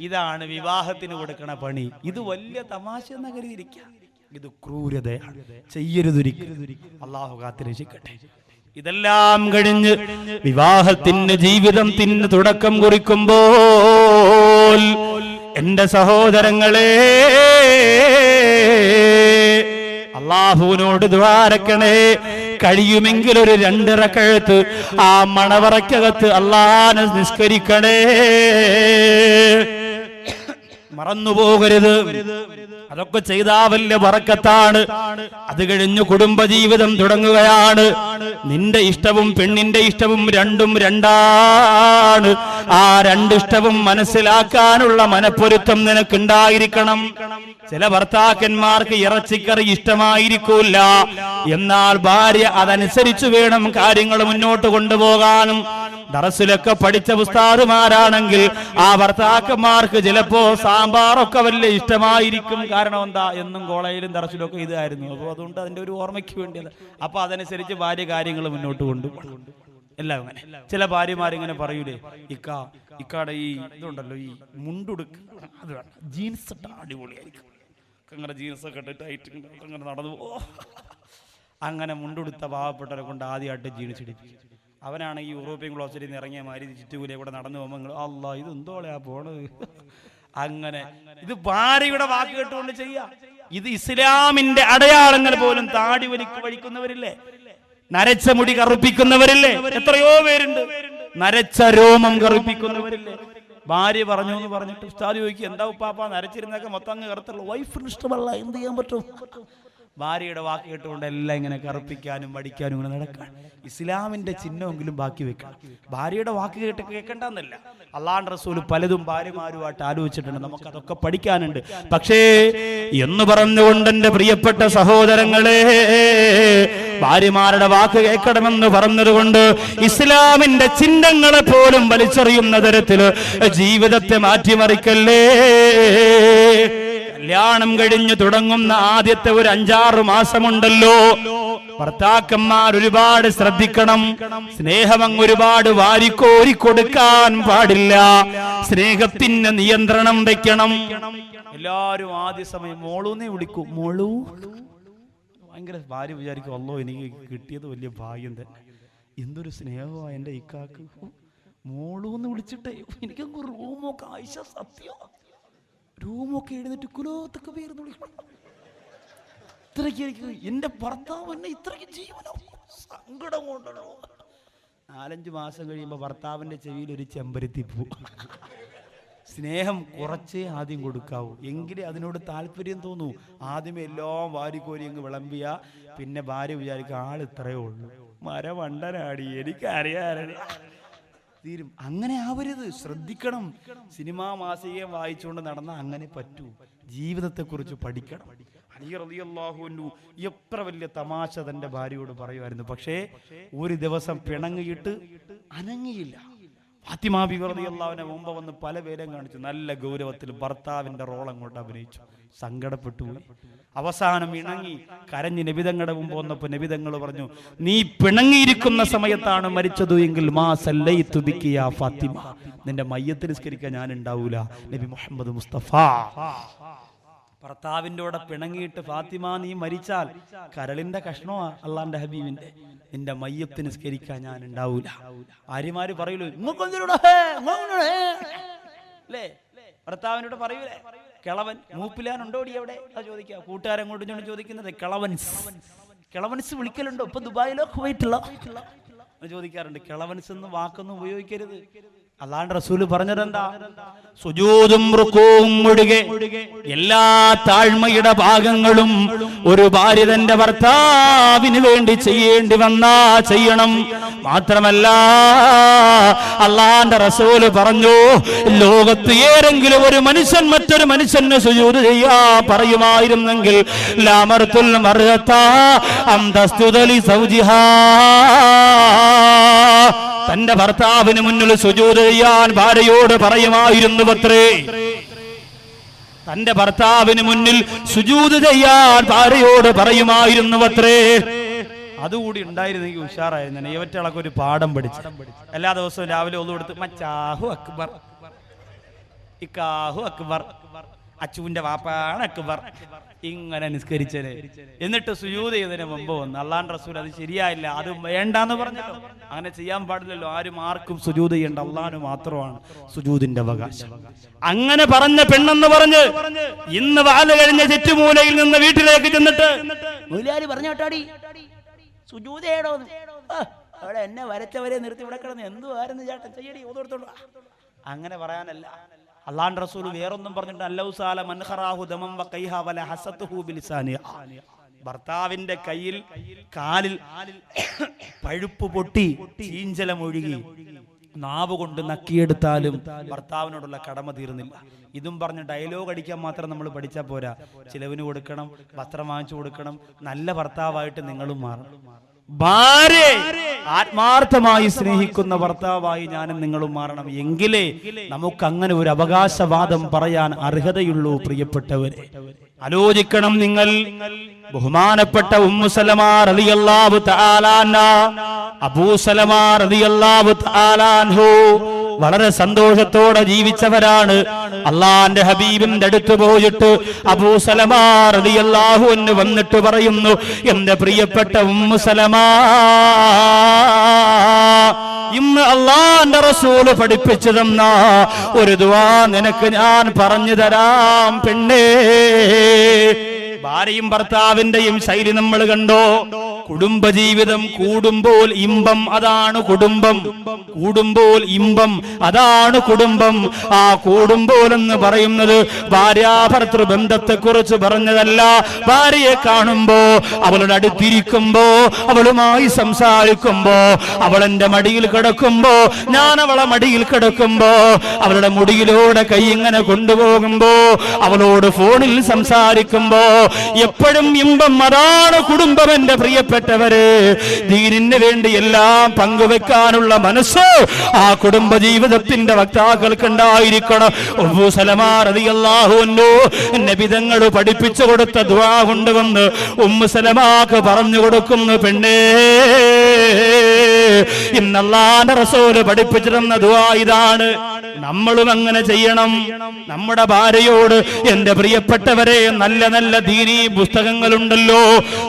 ഇതാണ് വിവാഹത്തിന് കൊടുക്കണ പണി. ഇത് വലിയ തമാശ എന്ന് കരുതിയിരിക്കാം. ഇത് ക്രൂരതയാണ്, ചെയ്യരുതൊരിക്കലും. അള്ളാഹു കാത്തിരക്ഷിക്കട്ടെ. ഇതെല്ലാം കഴിഞ്ഞ് വിവാഹത്തിന് ജീവിതത്തിന് തുടക്കം കുറിക്കുമ്പോൾ എന്റെ സഹോദരങ്ങളെ, അള്ളാഹുവിനോട് ദ്വാരക്കണേ. കഴിയുമെങ്കിൽ ഒരു 2 റക്അത്ത് ആ മണവറക്കകത്ത് അള്ളാഹനെ നിസ്കരിക്കണേ. മറന്നുപോകരുത്. അതൊക്കെ ചെയ്താ വലിയ ബറക്കത്താണ്. അത് കഴിഞ്ഞ് കുടുംബജീവിതം തുടങ്ങുകയാണ്. നിന്റെ ഇഷ്ടവും പെണ്ണിന്റെ ഇഷ്ടവും രണ്ടും രണ്ടാണ്. ആ 2 ഇഷ്ടവും മനസ്സിലാക്കാനുള്ള മനപ്പൊരുത്തം നിനക്കുണ്ടായിരിക്കണം. ചില ഭർത്താക്കന്മാർക്ക് ഇറച്ചിക്കറി ഇഷ്ടമായിരിക്കൂല. എന്നാൽ ഭാര്യ അതനുസരിച്ച് വേണം കാര്യങ്ങൾ മുന്നോട്ട് കൊണ്ടുപോകാനും. ദറസിലൊക്കെ പഠിച്ച ഉസ്താദുമാരാണെങ്കിൽ ആ ഭർത്താക്കന്മാർക്ക് ചിലപ്പോ സാമ്പാറൊക്കെ വലിയ ഇഷ്ടമായിരിക്കും. കാരണം എന്താ, എന്നും കോളേജിലും ദറസിലൊക്കെ ഇതായിരുന്നു. അപ്പോൾ അതുകൊണ്ട് അതിന്റെ ഒരു ഓർമ്മയ്ക്ക് വേണ്ടിയത്. അപ്പൊ അതനുസരിച്ച് ഭാര്യ കാര്യങ്ങൾ മുന്നോട്ട് കൊണ്ടുപോകും. എല്ലാം അങ്ങനെ. ചില ഭാര്യമാരിങ്ങനെ പറയൂലേ, ഇക്കാടെ ഈ ഇതുണ്ടല്ലോ, ഈ മുണ്ടുടുക്ക്, അത് വേണം, ജീൻസ് ഇട്ട അടിപൊളിയായിരിക്കും. അങ്ങനെ ജീൻസ് ഒക്കെ ഇട്ടിട്ട് അങ്ങനെ നടന്നു അങ്ങനെ മുണ്ടുടുത്ത പാവപ്പെട്ടവരെ കൊണ്ട് ആദ്യമായിട്ട് ജീൻസ് ഇടിപ്പിക്കും. അവനാണ് ഈ യൂറോപ്യൻ ക്ലോസറ്റിൽ നിന്ന് ഇറങ്ങിയ മാതിരി ചുറ്റുകൂലെ കൂടെ നടന്നു പോകുമ്പോൾ അല്ലാ ഇത് എന്തോളയാ പോണത്. അങ്ങനെ ഇത് ഭാര്യയുടെ വാക്ക് കേട്ടുകൊണ്ട് ചെയ്യാം. ഇത് ഇസ്ലാമിന്റെ അടയാളങ്ങൾ പോലും താടി വഴിക്കുന്നവരില്ലേ, നരച്ച മുടി കറുപ്പിക്കുന്നവരില്ലേ, എത്രയോ പേരുണ്ട്. നരച്ച രോമം കറുപ്പിക്കുന്നവരില്ലേ. ഭാര്യ പറഞ്ഞു എന്ന് പറഞ്ഞിട്ട് ഉസ്താദ് ചോദിക്കും, എന്താ ഉപ്പാപ്പ നരച്ചിരുന്നൊക്കെ മൊത്തം അങ്ങ് കറുത്തുള്ളൂ, വൈഫിന് ഇഷ്ടമല്ല, എന്ത് ചെയ്യാൻ പറ്റും? ഭാര്യയുടെ വാക്ക് കേട്ടുകൊണ്ട് എല്ലാം ഇങ്ങനെ കറുപ്പിക്കാനും വടിക്കാനും ഇങ്ങനെ നടക്കാൻ. ഇസ്ലാമിന്റെ ചിഹ്നമെങ്കിലും ബാക്കി വെക്കണം. ഭാര്യയുടെ വാക്ക് കേട്ട് കേൾക്കണ്ടെന്നല്ല, അള്ളാഹുവിന്റെ റസൂൽ പലതും ഭാര്യമാരുമായിട്ട് ആലോചിച്ചിട്ടുണ്ട്. നമുക്ക് അതൊക്കെ പഠിക്കാനുണ്ട്. പക്ഷേ എന്ന് പറഞ്ഞുകൊണ്ട് എന്റെ പ്രിയപ്പെട്ട സഹോദരങ്ങളെ, ഭാര്യമാരുടെ വാക്ക് കേൾക്കണമെന്ന് പറഞ്ഞതുകൊണ്ട് ഇസ്ലാമിന്റെ ചിഹ്നങ്ങളെ പോലും വലിച്ചെറിയുന്ന തരത്തില് ജീവിതത്തെ മാറ്റിമറിക്കല്ലേ. കല്യാണം കഴിഞ്ഞ് തുടങ്ങുന്ന ആദ്യത്തെ ഒരു 5-6 മാസമുണ്ടല്ലോ, ഭർത്താക്കന്മാർ ഒരുപാട് ശ്രദ്ധിക്കണം. സ്നേഹം ഒരുപാട് വാരിക്കോരി കൊടുക്കാൻ പാടില്ല. സ്നേഹത്തിന് നിയന്ത്രണം വെക്കണം. എല്ലാരും ആദ്യ സമയം മോളൂന്നേ വിളിക്കൂ. മോളൂ ഭയങ്കര. ഭാര്യ വിചാരിക്കും, അല്ലോ എനിക്ക് കിട്ടിയത് വലിയ ഭാഗ്യം തന്നെ. എന്തൊരു സ്നേഹമാ എൻ്റെ ഇക്കാക്ക്. മോളൂന്ന് വിളിച്ചിട്ടേ എനിക്കങ്ങ് റൂമൊക്കെ ആയിഷ സത്യം റൂമൊക്കെ എഴുന്നിട്ട് കുലോത്തൊക്കെ പേര് വിളിക്കണം. ഇത്രയ്ക്ക് എന്റെ ഭർത്താവ് എന്നെ ഇത്രയ്ക്ക് ജീവനോ സങ്കടം കൊണ്ടല്ലോ. 4-5 മാസം കഴിയുമ്പോൾ ഭർത്താവിന്റെ ചെവിയിൽ ഒരു ചെമ്പരത്തി പൂ. സ്നേഹം കുറച്ചേ ആദ്യം കൊടുക്കാവൂ, എങ്കിലേ അതിനോട് താല്പര്യം തോന്നൂ. ആദ്യമേ എല്ലാം വാരിക്കോരി അങ്ങ് വിളമ്പിയ പിന്നെ ഭാര്യ വിചാരിക്കും ആൾ ഇത്രയേ ഉള്ളൂ, മരവണ്ടനാടി, എനിക്കറിയാനാണ് തീരും. അങ്ങനെ ആവരുത്, ശ്രദ്ധിക്കണം. സിനിമാ മാസികയും വായിച്ചുകൊണ്ട് നടന്ന അങ്ങനെ പറ്റൂ. ജീവിതത്തെക്കുറിച്ച് പഠിക്കണം. അലി റളിയല്ലാഹു അൻഹു എത്ര വലിയ തമാശ തന്റെ ഭാര്യയോട് പറയുമായിരുന്നു. പക്ഷേ ഒരു ദിവസം പിണങ്ങിയിട്ട് അനങ്ങിയില്ല. ഫാത്തിമ ബിബി റളിയല്ലാഹു അൻഹ മുമ്പ് വന്ന് പല പേരും കാണിച്ചു. നല്ല ഗൗരവത്തിൽ ഭർത്താവിന്റെ റോൾ അങ്ങോട്ട് അഭിനയിച്ചു. സങ്കടപ്പെട്ടു പോയി. അവസാനം ഇണങ്ങി കരഞ്ഞ് നബിതങ്ങളുടെ മുമ്പ് വന്നപ്പോൾ നബിതങ്ങൾ പറഞ്ഞു, നീ പിണങ്ങിയിരിക്കുന്ന സമയത്താണ് മരിച്ചത് എങ്കിൽ മാ സല്ലൈതു ബികി യാ ഫാത്തിമ, നിന്റെ മയ്യത്ത് നിസ്കരിക്കാൻ ഞാൻ ഉണ്ടാവൂല. നബി മുഹമ്മദ് മുസ്തഫ. ഭർത്താവിൻ്റെ കൂടെ പിണങ്ങിയിട്ട് ഫാത്തിമ നീ മരിച്ചാൽ കരളിന്റെ കഷ്ണമാ അള്ളാന്റെ ഹബീബിന്റെ, നിന്റെ മയ്യത്ത് നിസ്കരിക്കാൻ ഞാൻ ഉണ്ടാവൂല. ആര്യമാര് പറയൂലോ അല്ലേ, ഭർത്താവിനോട് പറയൂലേ. കിളവൻ മൂപ്പിലാനുണ്ടോടി അവിടെ ചോദിക്കുക. കൂട്ടുകാരങ്ങോട്ട് ചോദിക്കുന്നത് കിളവൻസ് വിളിക്കലുണ്ടോ? ഇപ്പൊ ദുബായിലോ കുവൈറ്റിലോ ചോദിക്കാറുണ്ട്. കിളവൻസെന്ന് വാക്കൊന്നും ഉപയോഗിക്കരുത്. അല്ലാണ്ട് റസൂല് പറഞ്ഞതെന്താ? സുജൂദും റുകൂഉം ഒഴികെ എല്ലാ താഴ്മയുടെ ഭാഗങ്ങളും ഒരു ഭാര്യ തന്റെ ഭർത്താവിന് വേണ്ടി ചെയ്യേണ്ടി വന്നാ ചെയ്യണം. മാത്രമല്ല അല്ലാഹുവിന്റെ റസൂല് പറഞ്ഞു, ലോകത്ത് ഏതെങ്കിലും ഒരു മനുഷ്യൻ മറ്റൊരു മനുഷ്യന് സുജൂദ് ചെയ്യാ പറയുമായിരുന്നെങ്കിൽ ലമർതുൽ മർഅത അൻ തസ്ജുദ ലി സൗജിഹാ, തന്റെ ഭർത്താവിന് മുന്നിൽ സുജൂദ് ചെയ്യാൻ ഭാര്യയോട് പറയുമായിരുന്നുവത്രേ. തന്റെ ഭർത്താവിന് മുന്നിൽ സുജൂദ് ചെയ്യാൻ ഭാര്യയോട് പറയുമായിരുന്നുവത്രേ. അതുകൂടി ഉണ്ടായിരുന്നെങ്കിൽ ഉഷാറായിരുന്നു. ഇവറ്റകളൊക്കെ ഒരു പാഠം പഠിച്ചു എല്ലാ ദിവസവും രാവിലെ ഒന്നു കൊടുത്ത് മച്ചാഹു അക്ബർ, ഇക്കാഹു അക്ബർ, അച്ചുവിന്റെ വാപ്പാണ് അക്ബർ, ഇങ്ങനെ നിസ്കരിച്ചത്. എന്നിട്ട് സുജൂദ് ചെയ്തതിന് മുമ്പ് വന്ന് അല്ലാഹുവിന്റെ റസൂൽ അത് ശരിയായില്ല, അത് വേണ്ടാന്ന് പറഞ്ഞല്ലോ. അങ്ങനെ ചെയ്യാൻ പാടില്ലല്ലോ. ആരും ആർക്കും സുജൂദ് ചെയ്യേണ്ട, അല്ലാഹുവിന് മാത്രമാണ് സുജൂദിന്റെ അവകാശം. അങ്ങനെ പറഞ്ഞ പെണ്ണെന്ന് പറഞ്ഞ് ഇന്ന് വാല് കഴിഞ്ഞ ചുറ്റുമൂലയിൽ നിന്ന് വീട്ടിലേക്ക് ചെന്നിട്ട് മൗലവി പറഞ്ഞോട്ടാടി സുജൂദ് ചെയ്യണോന്ന്, അവിടെ എന്നെ വരച്ചവരെ നിർത്തി ഇവിടെ കിടന്ന് എന്തുവായിരുന്നു ചേട്ടൻ ചെയ്യടി ഓതോടുത്തോളൂ, അങ്ങനെ പറയാനല്ല. അല്ലാഹുവിന്റെ റസൂൽ വേറൊന്നും പറഞ്ഞിട്ട് അല്ലൗസാല മൻഖറാഹു ദമം വഖൈഹ വല ഹസതുഹു ബിലിസാനിഹ, ഭർത്താവിന്റെ കയ്യിൽ കാലിൽ പഴുപ്പ് പൊട്ടി ചീഞ്ചലം ഒഴുകി നാവ് കൊണ്ട് നക്കിയെടുത്താലും ഭർത്താവിനോടുള്ള കടമ തീർന്നില്ല. ഇതും പറഞ്ഞ് ഡയലോഗ് അടിക്കാൻ മാത്രം നമ്മൾ പഠിച്ചാൽ പോരാ. ചിലവിന് കൊടുക്കണം, വസ്ത്രം വാങ്ങിച്ചു കൊടുക്കണം. നല്ല ഭർത്താവായിട്ട് നിങ്ങളും മാറണം. ഭാര്യ ആത്മാർത്ഥമായി സ്നേഹിക്കുന്ന ഭർത്താവായി ഞാനും നിങ്ങളും മാറണം. എങ്കിലേ നമുക്ക് അങ്ങനെ ഒരു അവകാശവാദം പറയാൻ അർഹതയുള്ളൂ. പ്രിയപ്പെട്ടവരെ, ആലോചിക്കണം നിങ്ങൾ. ബഹുമാനപ്പെട്ട ഉമ്മു സലമ റളിയല്ലാഹു തആല അൻഹ, അബൂ സലമ റളിയല്ലാഹു തആല അൻഹു വളരെ സന്തോഷത്തോടെ ജീവിച്ചവരാണ്. അള്ളാന്റെ ഹബീബിന്റെ അടുത്ത് പോയിട്ട് അബൂ സലമ റളിയല്ലാഹു അൻഹു വന്നിട്ട് പറയുന്നു, എന്റെ പ്രിയപ്പെട്ട ഉമ്മു സലമ, ഇന്ന് അള്ളാന്റെ റസൂല് പഠിപ്പിച്ചു തന്ന ഒരു ദുആ നിനക്ക് ഞാൻ പറഞ്ഞു തരാം പെണ്ണേ. ഭാര്യയും ഭർത്താവിന്റെയും ശൈലി നമ്മൾ കണ്ടോ? കുടുംബജീവിതം കൂടുമ്പോൾ ഇമ്പം, അതാണ് കുടുംബം. കൂടുമ്പോൾ ഇമ്പം, അതാണ് കുടുംബം. ആ കൂടുമ്പോൾ എന്ന് പറയുന്നത് ഭാര്യാഭർത്തൃ ബന്ധത്തെ കുറിച്ച് പറഞ്ഞതല്ല. ഭാര്യയെ കാണുമ്പോ, അവളുടെ അടുത്തിരിക്കുമ്പോ, അവളുമായി സംസാരിക്കുമ്പോ, അവളെന്റെ മടിയിൽ കിടക്കുമ്പോ, ഞാൻ അവളെ മടിയിൽ കിടക്കുമ്പോ, അവളുടെ മുടിയിലൂടെ കൈ ഇങ്ങനെ കൊണ്ടുപോകുമ്പോ, അവളോട് ഫോണിൽ സംസാരിക്കുമ്പോ എപ്പോഴും ഇമ്പം, അതാണ് കുടുംബം. എന്റെ പ്രിയപ്പെട്ടവര്, ദീനിന് വേണ്ടി എല്ലാം പങ്കുവെക്കാനുള്ള മനസ്സ് ആ കുടുംബ ജീവിതത്തിന്റെ വക്താക്കൾക്ക് ഉണ്ടായിരിക്കണം. അബൂ സലമ റളിയല്ലാഹു അൻഹു നബി തങ്ങൾ പഠിപ്പിച്ചു കൊടുത്ത ദുആ കൊണ്ടുവന്ന് ഉമ്മു സലമാക്ക് പറഞ്ഞു കൊടുക്കുന്നു, പെണ്ണേ, ഇന്ന് അല്ലാഹുവിന്റെ റസൂൽ പഠിപ്പിച്ചു തന്ന ദുആ ഇതാണ്. നമ്മളും അങ്ങനെ ചെയ്യണം. നമ്മുടെ ഭാര്യയോട്, എന്റെ പ്രിയപ്പെട്ടവരെ, നല്ല നല്ല ദീനീ പുസ്തകങ്ങളുണ്ടല്ലോ.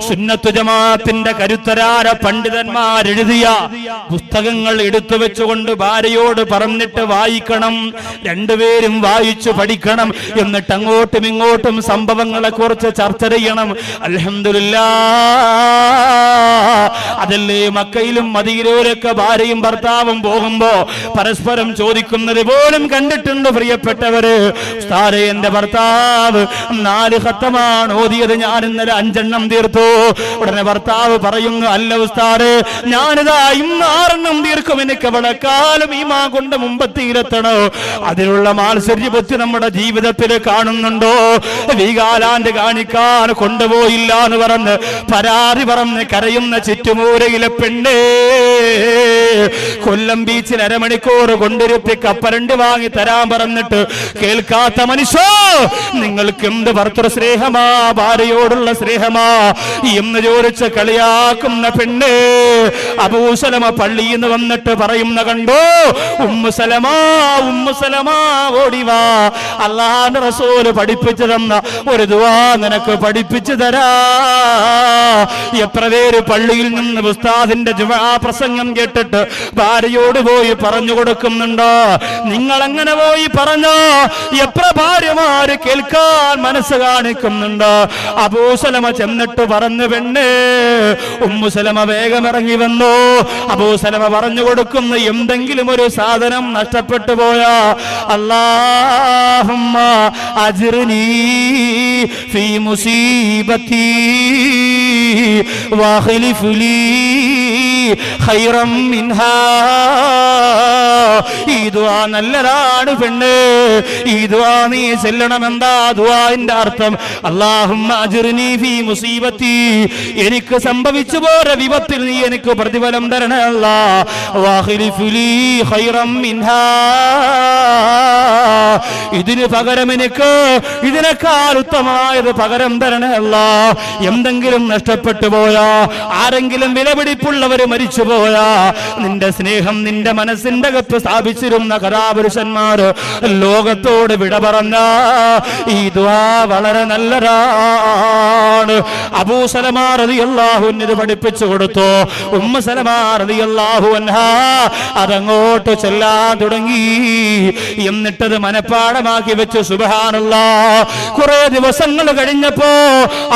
സുന്നത്തു ജമാഅത്തിന്റെ കരുത്തരായ പണ്ഡിതന്മാരെഴുതിയ പുസ്തകങ്ങൾ എടുത്തു വെച്ചുകൊണ്ട് ഭാര്യയോട് പറഞ്ഞിട്ട് വായിക്കണം. രണ്ടുപേരും വായിച്ചു പഠിക്കണം. എന്നിട്ട് അങ്ങോട്ടും ഇങ്ങോട്ടും സംഭവങ്ങളെ കുറിച്ച് ചർച്ച ചെയ്യണം. അൽഹംദുലില്ലാഹ്, അതല്ലേ മക്കയിലും മദീനയിലൊക്കെ ഭാര്യയും ഭർത്താവും പോകുമ്പോ പരസ്പരം ചോദിക്കുന്നത് പോലും കണ്ടിട്ടുണ്ട്. പ്രിയപ്പെട്ടവര്, ഉസ്താദേ, എന്റെ ഭർത്താവ് 4 ഖത്തമാണ് ഓതിയത്, ഞാൻ ഇന്നലെ 5 തീർത്തു. ഉടനെ ഭർത്താവ് പറയുന്നു, അല്ല ഉസ്താദേ, ഞാനിതാ ഇന്ന് 6 തീർക്കും, എനിക്ക് വളക്കാലം ഈമാ കൊണ്ട് മുമ്പത്തിയിലെത്തണോ. അതിനുള്ള മാത്സര്യബുദ്ധി നമ്മുടെ ജീവിതത്തിൽ കാണുന്നുണ്ടോ? വീഗാലാൻഡ് കാണിക്കാൻ കൊണ്ടുപോയില്ല എന്ന് പറഞ്ഞ് പരാതി പറഞ്ഞ് കരയുന്ന ചുറ്റുമൂരയിലെ പെണ്ണേ, കൊല്ലം ബീച്ചിൽ 1/2 മണിക്കൂർ കൊണ്ടിരുത്തി കപ്പലണ്ടി വാങ്ങി തരാൻ പറഞ്ഞിട്ട് കേൾക്കാത്ത മനുഷ്യ, നിങ്ങൾക്ക് എന്ത് ഭർത്തൃ സ്നേഹമാ, ഭാര്യയോടുള്ള സ്നേഹമാ എന്ന് ചോദിച്ച് കളിയാക്കുന്ന പെണ്ണ്. അബൂ സലമ പള്ളിയിൽ നിന്ന് വന്നിട്ട് പറയുന്ന കണ്ടോ, ഉമ്മു സലമ, ഉമ്മു സലമ, ഓടിവാ, അല്ലാഹുവിന്റെ റസൂൽ പഠിപ്പിച്ചു തന്ന ഒരു ദുആ നിനക്ക് പഠിപ്പിച്ചു തരാ. എത്ര പേര് പള്ളിയിൽ നിന്ന് ഉസ്താദിന്റെ ജുമാ പ്രസംഗം കേട്ടിട്ട് ഭാര്യയോട് പോയി പറഞ്ഞു കൊടുക്കുന്നുണ്ടോ? നിങ്ങൾ നിങ്ങൾ അങ്ങനെ പോയി പറഞ്ഞോ എത്ര ഭാര്യമാര് കേൾക്കാൻ മനസ്സ് കാണിക്കുന്നുണ്ട്. അബൂസലമ ചെന്നിട്ട് പറഞ്ഞു, പെണ്ണേ. ഉമ്മുസലമ വേഗം ഇറങ്ങി വന്നു. അബൂസലമ പറഞ്ഞു കൊടുക്കുന്ന എന്തെങ്കിലും ഒരു സാധനം നഷ്ടപ്പെട്ടു പോയാ, അല്ലാഹുമ്മ അജ്റിനി ഫീ മുസീബത്തി വഖ്ലിഫ് ലീ ഖൈറൻ മിൻഹാ. ഈ ദുആ നല്ലതാണ് പെണ്ണ്. ഈ ദുആ നീ ചെല്ലണം. എന്താ ദുആന്റെ അർത്ഥം? അല്ലാഹുമ്മ അജ്റിനി ഫീ മുസീബത്തി, എനിക്ക് സംഭവിച്ചു പോയ വിപത്തിൽ നീ എനിക്ക് പ്രതിഫലം തരണേ അല്ലാഹ്. വഖ്ലിഫ് ലീ ഖൈറൻ മിൻഹാ, ഇതിന് പകരം എനിക്ക് ഇതിനേക്കാൾ ഉത്തമമായത് പകരം തരണേ അല്ലാഹ്. എന്തെങ്കിലും നഷ്ടപ്പെട്ടു പോയാ, ആരെങ്കിലും വിലപിടിപ്പുള്ളവര് മരിച്ചു പോയാ, നിന്റെ സ്നേഹം നിന്റെ മനസ്സിന്റെ അകത്ത് സ്ഥാപിച്ചിരുന്ന കഥാപുരുഷന്മാര് ലോകത്തോട് വിട പറഞ്ഞ ഈ ദുആ വളരെ നല്ലതാണ്. അബൂ സലമ റളിയല്ലാഹു അൻഹു ഇത് പഠിപ്പിച്ചു കൊടുത്തു. ഉമ്മു സലമ റളിയല്ലാഹു അൻഹാ അതങ്ങോട്ട് ചെല്ലാൻ തുടങ്ങി. എന്നിട്ടത് മനപ്പാടമാക്കി വെച്ചു. സുബ്ഹാനല്ലാഹ്. കുറെ ദിവസങ്ങൾ കഴിഞ്ഞപ്പോ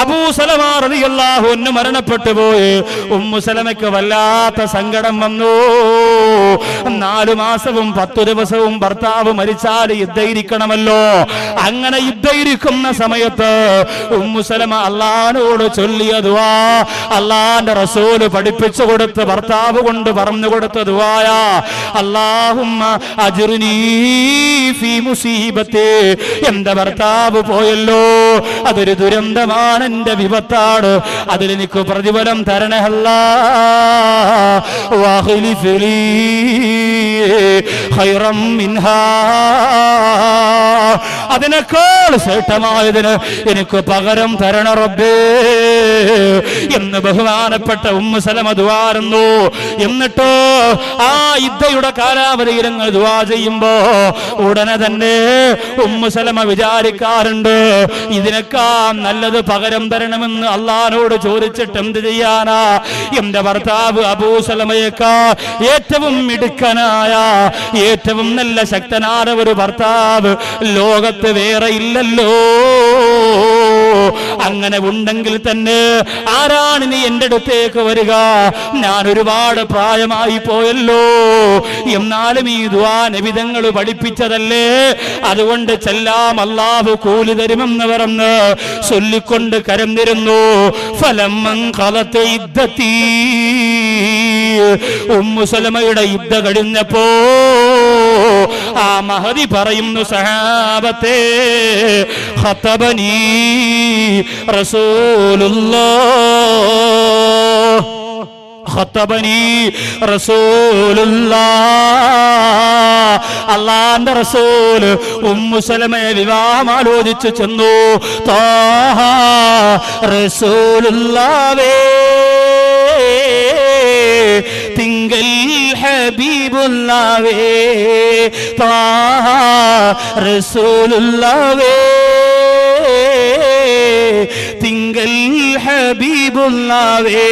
അബൂ സലമ റളിയല്ലാഹു അൻഹു മരണപ്പെട്ടു പോയി. ഉമ്മു സലമയ്ക്ക് വല്ലാത്ത സങ്കടം വന്നു. 4 മാസവും 10 ദിവസവും ഭർത്താവ് മരിച്ചാൽ യുദ്ധയിരിക്കണമല്ലോ. അങ്ങനെ യുദ്ധയിരിക്കുന്ന സമയത്ത് ഉമ്മു സലമ അല്ലാഹുവോട് ചൊല്ലിയ ദുആ, അല്ലാഹുവിന്റെ റസൂൽ പഠിപ്പിച്ചു കൊടുത്ത് ഭർത്താവ് കൊണ്ട് പറഞ്ഞു കൊടുത്ത ദുആയാ, അല്ലാഹുമ്മ അജ്റിനി ഫീ മുസീബത്തി. എന്റെ ഭർത്താവ് പോയല്ലോ, അതൊരു ദുരന്തമാണ്, എന്റെ വിപത്താണ്, അതിലെനിക്ക് പ്രതിഫലം തരണേ അല്ലാഹ്. വഖ്ലിഫ് ലീ ഖൈറൻ മിൻഹാ, അതിനേക്കാൾ ശ്രേഷ്ഠമായതിന് എനിക്ക് പകരം തരണ റബ്ബേ എന്ന് ബഹുമാനപ്പെട്ട ഉമ്മു സലമ ദുആറുന്നു. എന്നിട്ടോ ആ യുദ്ധയുടെ കാലാവധിയിൽ ദുആ ചെയ്യുമ്പോ ഉടനെ തന്നെ ഉമ്മു സലമ വിചാരിക്കാറുണ്ട്, ഇതിനേക്കാൾ നല്ലത് പകരം തരണമെന്ന് അള്ളാഹിനോട് ചോദിച്ചിട്ട് എന്ത് ചെയ്യാനാ? എന്റെ ഭർത്താവ് അബൂ സലമയേക്കാ ഏറ്റവും മിടുക്കനായ, ഏറ്റവും നല്ല ശക്തനായ ഒരു ഭർത്താവ് ലോകത്ത് വേറെ ഇല്ലല്ലോ. അങ്ങനെ ഉണ്ടെങ്കിൽ തന്നെ ആരാണ് നീ എന്റെ അടുത്തേക്ക് വരിക? ഞാൻ ഒരുപാട് പ്രായമായി പോയല്ലോ. എന്നാലും ഈ ദുആ നബി തങ്ങൾ പഠിപ്പിച്ചതല്ലേ, അതുകൊണ്ട് ചെല്ലാം, അല്ലാഹു കൂലി തരുമെന്ന് പറഞ്ഞ് ചൊല്ലിക്കൊണ്ട് കരഞ്ഞിരുന്നു. ഫലമ്മൻ ഖലത്ത് ഇദ്ദത്തി, ഉമ്മു സലമയുടെ യുദ്ധ കഴിഞ്ഞപ്പോ ആ മഹദി പറയുന്നു, സഹാബത്തെ ഖതബനി റസൂലുള്ളാഹ്, ഖതബനി റസൂലുള്ളാഹ്. അല്ലാഹുവിന്റെ റസൂൽ ഉമ്മു സലമയെ വിവാഹം ആലോചിച്ചു ചെന്നു. താഹ റസൂലുള്ളാഹേ തിങ്കൽ ഹബീബുല്ലാഹേ, താഹ റസൂലുള്ളാഹേ തിങ്കൽ ഹബീബുല്ലാഹേ,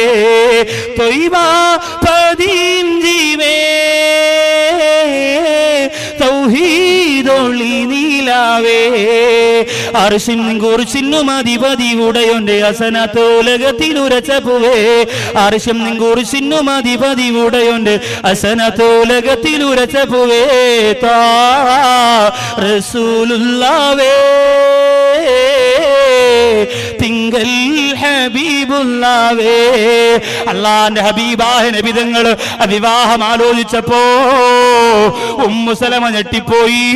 ത്വയ്ബ പദീം ജീവേ തൗഹീദൊളി നീലാവേ, അർശിൻ കുർശിന്നു മതിപതി ഉടയോന്റെ അസനത്ത് ഉലകത്തിലുരച്ചപ്പുവേ, അർശിൻ കുർശിന്നു മതിപതി ഉടയോന്റെ അസനത്ത് ഉലകത്തിലുരച്ചപ്പുവേ, താ റസൂലുള്ളാഹേ തിങ്കൽ ഹബീബുല്ലാഹേ. അല്ലാഹുവിന്റെ ഹബീബായ നബി തങ്ങൾ വിവാഹം ആലോചിച്ചപ്പോ ഉമ്മു സലമ ഞെട്ടിപ്പോയി.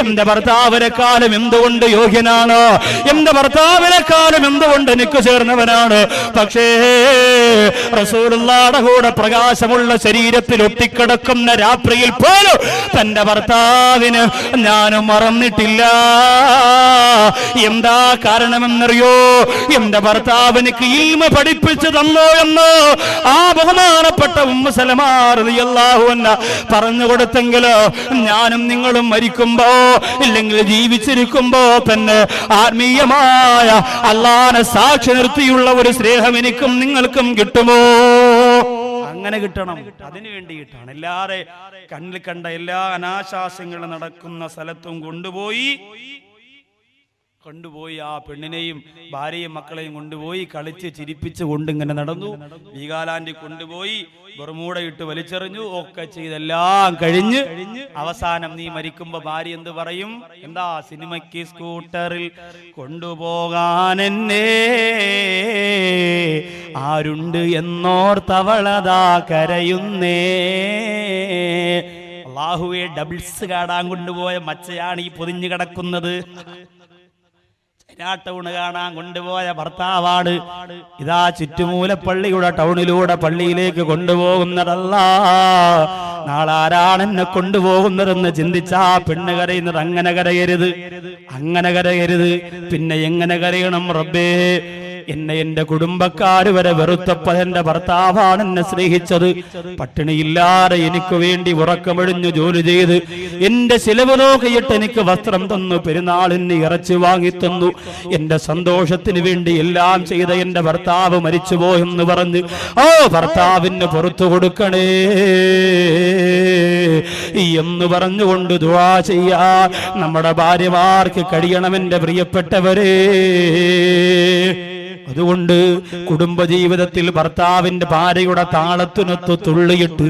എന്റെ ഭർത്താവിനെക്കാളും എന്തുകൊണ്ട് യോഗ്യനാണ്, എന്റെ ഭർത്താവിനെക്കാളും എന്തുകൊണ്ട് എനിക്ക് ചേർന്നവനാണ്. പക്ഷേ റസൂലുള്ളാഹിയുടെ കൂടെ പ്രകാശമുള്ള ശരീരത്തിൽ ഒട്ടിക്കിടക്കുന്ന രാത്രിയിൽ പോലും തന്റെ ഭർത്താവിന് ഞാൻ മറന്നിട്ടില്ല. എന്താ കാരണമെന്നറിയോ? എന്റെ ഭർത്താവിനിക്ക് ഇൽമ പഠിപ്പിച്ചു തന്നോ എന്ന് ആ ബഹുമാനപ്പെട്ട ഉമ്മു സലമ റളിയല്ലാഹു അൻഹ പറഞ്ഞു കൊടുത്തെങ്കിലോ ഞാനും നിങ്ങളും മരിക്കുമ്പോ ഇല്ലെങ്കിൽ ജീവിച്ചിരിക്കുമ്പോ തന്നെ ആത്മീയമായ അല്ലാഹുവിനെ സാക്ഷി നിർത്തിയുള്ള ഒരു സ്നേഹം എനിക്കും നിങ്ങൾക്കും കിട്ടുമോ? അങ്ങനെ കിട്ടണം, അതിനു വേണ്ടിയിട്ടാണ്. എല്ലാരെ കണ്ണിൽ കണ്ട എല്ലാ അനാശാസ്യങ്ങളും നടക്കുന്ന സ്ഥലത്തും കൊണ്ടുപോയി ആ പെണ്ണിനെയും ഭാര്യയും മക്കളെയും കൊണ്ടുപോയി കളിച്ച് ചിരിപ്പിച്ച് കൊണ്ടിങ്ങനെ നടന്നു. വീഗാലാൻഡിൽ കൊണ്ടുപോയി ബർമൂടയിട്ട് വലിച്ചെറിഞ്ഞു. ഒക്കെ ചെയ്തെല്ലാം കഴിഞ്ഞ് അവസാനം നീ മരിക്കുമ്പോ ഭാര്യ എന്ത് പറയും? എന്താ, സിനിമയ്ക്ക് സ്കൂട്ടറിൽ കൊണ്ടുപോകാൻ എന്നെ ആരുണ്ട് എന്നോർത്തവളതാ കരയുന്നേ. അല്ലാഹുവേ, ഡബിൾസ് കാണാൻ കൊണ്ടുപോയ മച്ചയാണ് ഈ പൊതിഞ്ഞു കിടക്കുന്നത്. ടൗണ് കാണാൻ കൊണ്ടുപോയ ഭർത്താവാണ് ഇതാ ചുറ്റുമൂലപ്പള്ളിയുടെ ടൗണിലൂടെ പള്ളിയിലേക്ക് കൊണ്ടുപോകുന്നതല്ല. നാളെ ആരാണ് എന്നെ കൊണ്ടുപോകുന്നതെന്ന് ചിന്തിച്ചാ പെണ്ണ് കരയുന്നത്. അങ്ങനെ കരയരുത്. പിന്നെ എങ്ങനെ കരയണം? റബ്ബേ, എന്നെ എന്റെ കുടുംബക്കാര് വരെ വെറുത്തപ്പോൾ എന്റെ ഭർത്താവാണ് എന്നെ സ്നേഹിച്ചത്. പട്ടിണിയില്ലാതെ എനിക്ക് വേണ്ടി ഉറക്കമൊഴിഞ്ഞു ജോലി ചെയ്ത് എന്റെ ചിലവ് നോക്കിയിട്ട് എനിക്ക് വസ്ത്രം തന്നു, പെരുന്നാളിന് ഇറച്ചി വാങ്ങിത്തന്നു, എന്റെ സന്തോഷത്തിന് വേണ്ടി എല്ലാം ചെയ്ത എന്റെ ഭർത്താവ് മരിച്ചുപോയെന്ന് പറഞ്ഞ് ഭർത്താവിന് പുറത്തു കൊടുക്കണേ എന്ന് പറഞ്ഞുകൊണ്ട് ദുആ ചെയ്യാൻ നമ്മുടെ ഭാര്യമാർക്ക് കഴിയണം എന്റെ പ്രിയപ്പെട്ടവരെ. അതുകൊണ്ട് കുടുംബജീവിതത്തിൽ ഭർത്താവിന്റെ ഭാര്യയുടെ താളത്തിനൊത്ത് തുള്ളിയിട്ട്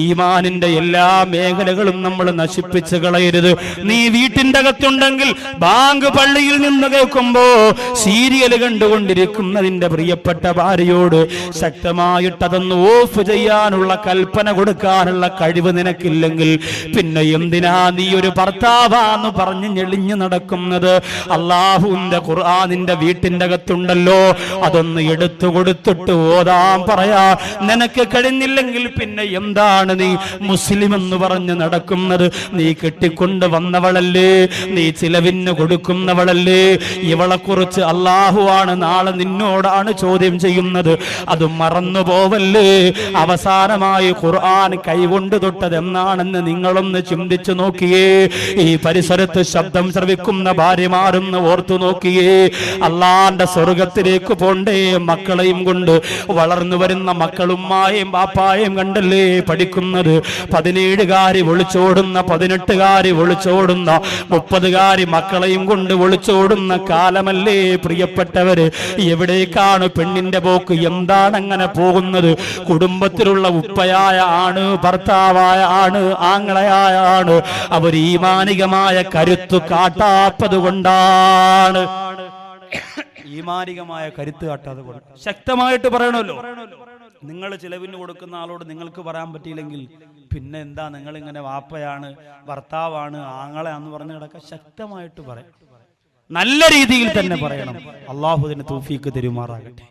ഈമാനിന്റെ എല്ലാ മേഖലകളും നമ്മൾ നശിപ്പിച്ച് കളയരുത്. നീ വീട്ടിന്റെ അകത്തുണ്ടെങ്കിൽ ബാങ്ക് പള്ളിയിൽ നിന്ന് കേൾക്കുമ്പോ സീരിയൽ കണ്ടുകൊണ്ടിരിക്കുന്നതിന്റെ പ്രിയപ്പെട്ട ഭാര്യയോട് ശക്തമായിട്ട് അതൊന്ന് ഓഫ് ചെയ്യാനുള്ള കൽപ്പന കൊടുക്കാനുള്ള കഴിവ് നിനക്കില്ലെങ്കിൽ പിന്നെ എന്തിനാ നീ ഒരു ഭർത്താവാന്ന് പറഞ്ഞ് ഞെളിഞ്ഞു നടക്കുന്നത്? അല്ലാഹുവിന്റെ ഖുർആനിന്റെ വീട്ടിന്റെ അകത്തുണ്ടല്ലോ, അതൊന്ന് എടുത്തു കൊടുത്തിട്ട് ഓതാൻ പറയാ. നിനക്ക് കഴിഞ്ഞില്ലെങ്കിൽ പിന്നെ എന്താണ് നീ മുസ്ലിം എന്ന് പറഞ്ഞ് നടക്കുന്നത്? നീ കെട്ടിക്കൊണ്ട് വന്നവളല്ലേ, നീ ചിലവിന് കൊടുക്കുന്നവളല്ലേ. ഇവളെ കുറിച്ച് അല്ലാഹുവാണ് നാളെ നിന്നോടാണ് ചോദ്യം ചെയ്യുന്നത്. അത് മറന്നു പോവല്ലേ. അവസാനമായി ഖുർആൻ കൈകൊണ്ട് തൊട്ടത് എന്നാണെന്ന് നിങ്ങളൊന്ന് ചിന്തിച്ചു നോക്കിയേ. ഈ പരിസരത്ത് ശബ്ദം ശ്രവിക്കുന്ന ഭാര്യമാരൊന്ന് ഓർത്തു നോക്കിയേ. അള്ളാന്റെ സ്വർഗത്തിലേക്ക് പോണ്ടേ മക്കളെയും കൊണ്ട്? വളർന്നു വരുന്ന മക്കളുമ്മായും ബാപ്പായും കണ്ടല്ലേ പഠിക്കുന്നത്? 17കാരി ഒളിച്ചോടുന്ന, 18കാരി ഒളിച്ചോടുന്ന, 30കാരി മക്കളെയും കൊണ്ട് ഒളിച്ചോടുന്ന കാലമല്ലേ പ്രിയപ്പെട്ടവര്? എവിടേക്കാണ് പെണ്ണിന്റെ പോക്ക്? എന്താണ് അങ്ങനെ പോകുന്നത്? കുടുംബത്തിലുള്ള ഉപ്പയായ ആണ്, ഭർത്താവായ ആണ്, ആങ്ങളയായ ആണ്, അവർ ഈമാനികമായ കരുത്തു കാട്ടാത്തത് കൊണ്ടാണ്. ഈമാനികമായ കരുത്ത് കാട്ടാതെ കൊണ്ട് ശക്തമായിട്ട് പറയണമല്ലോ. നിങ്ങൾ ചിലവിന് കൊടുക്കുന്ന ആളോട് നിങ്ങൾക്ക് പറയാൻ പറ്റിയില്ലെങ്കിൽ പിന്നെ എന്താ നിങ്ങൾ ഇങ്ങനെ വാപ്പയാണ്, ഭർത്താവാണ്, ആങ്ങളയാന്ന് പറഞ്ഞു കിടക്കാൻ? ശക്തമായിട്ട് പറയാം, നല്ല രീതിയിൽ തന്നെ പറയണം. അല്ലാഹു ഇതിന് തൗഫീക്ക് തരുമാറാകട്ടെ.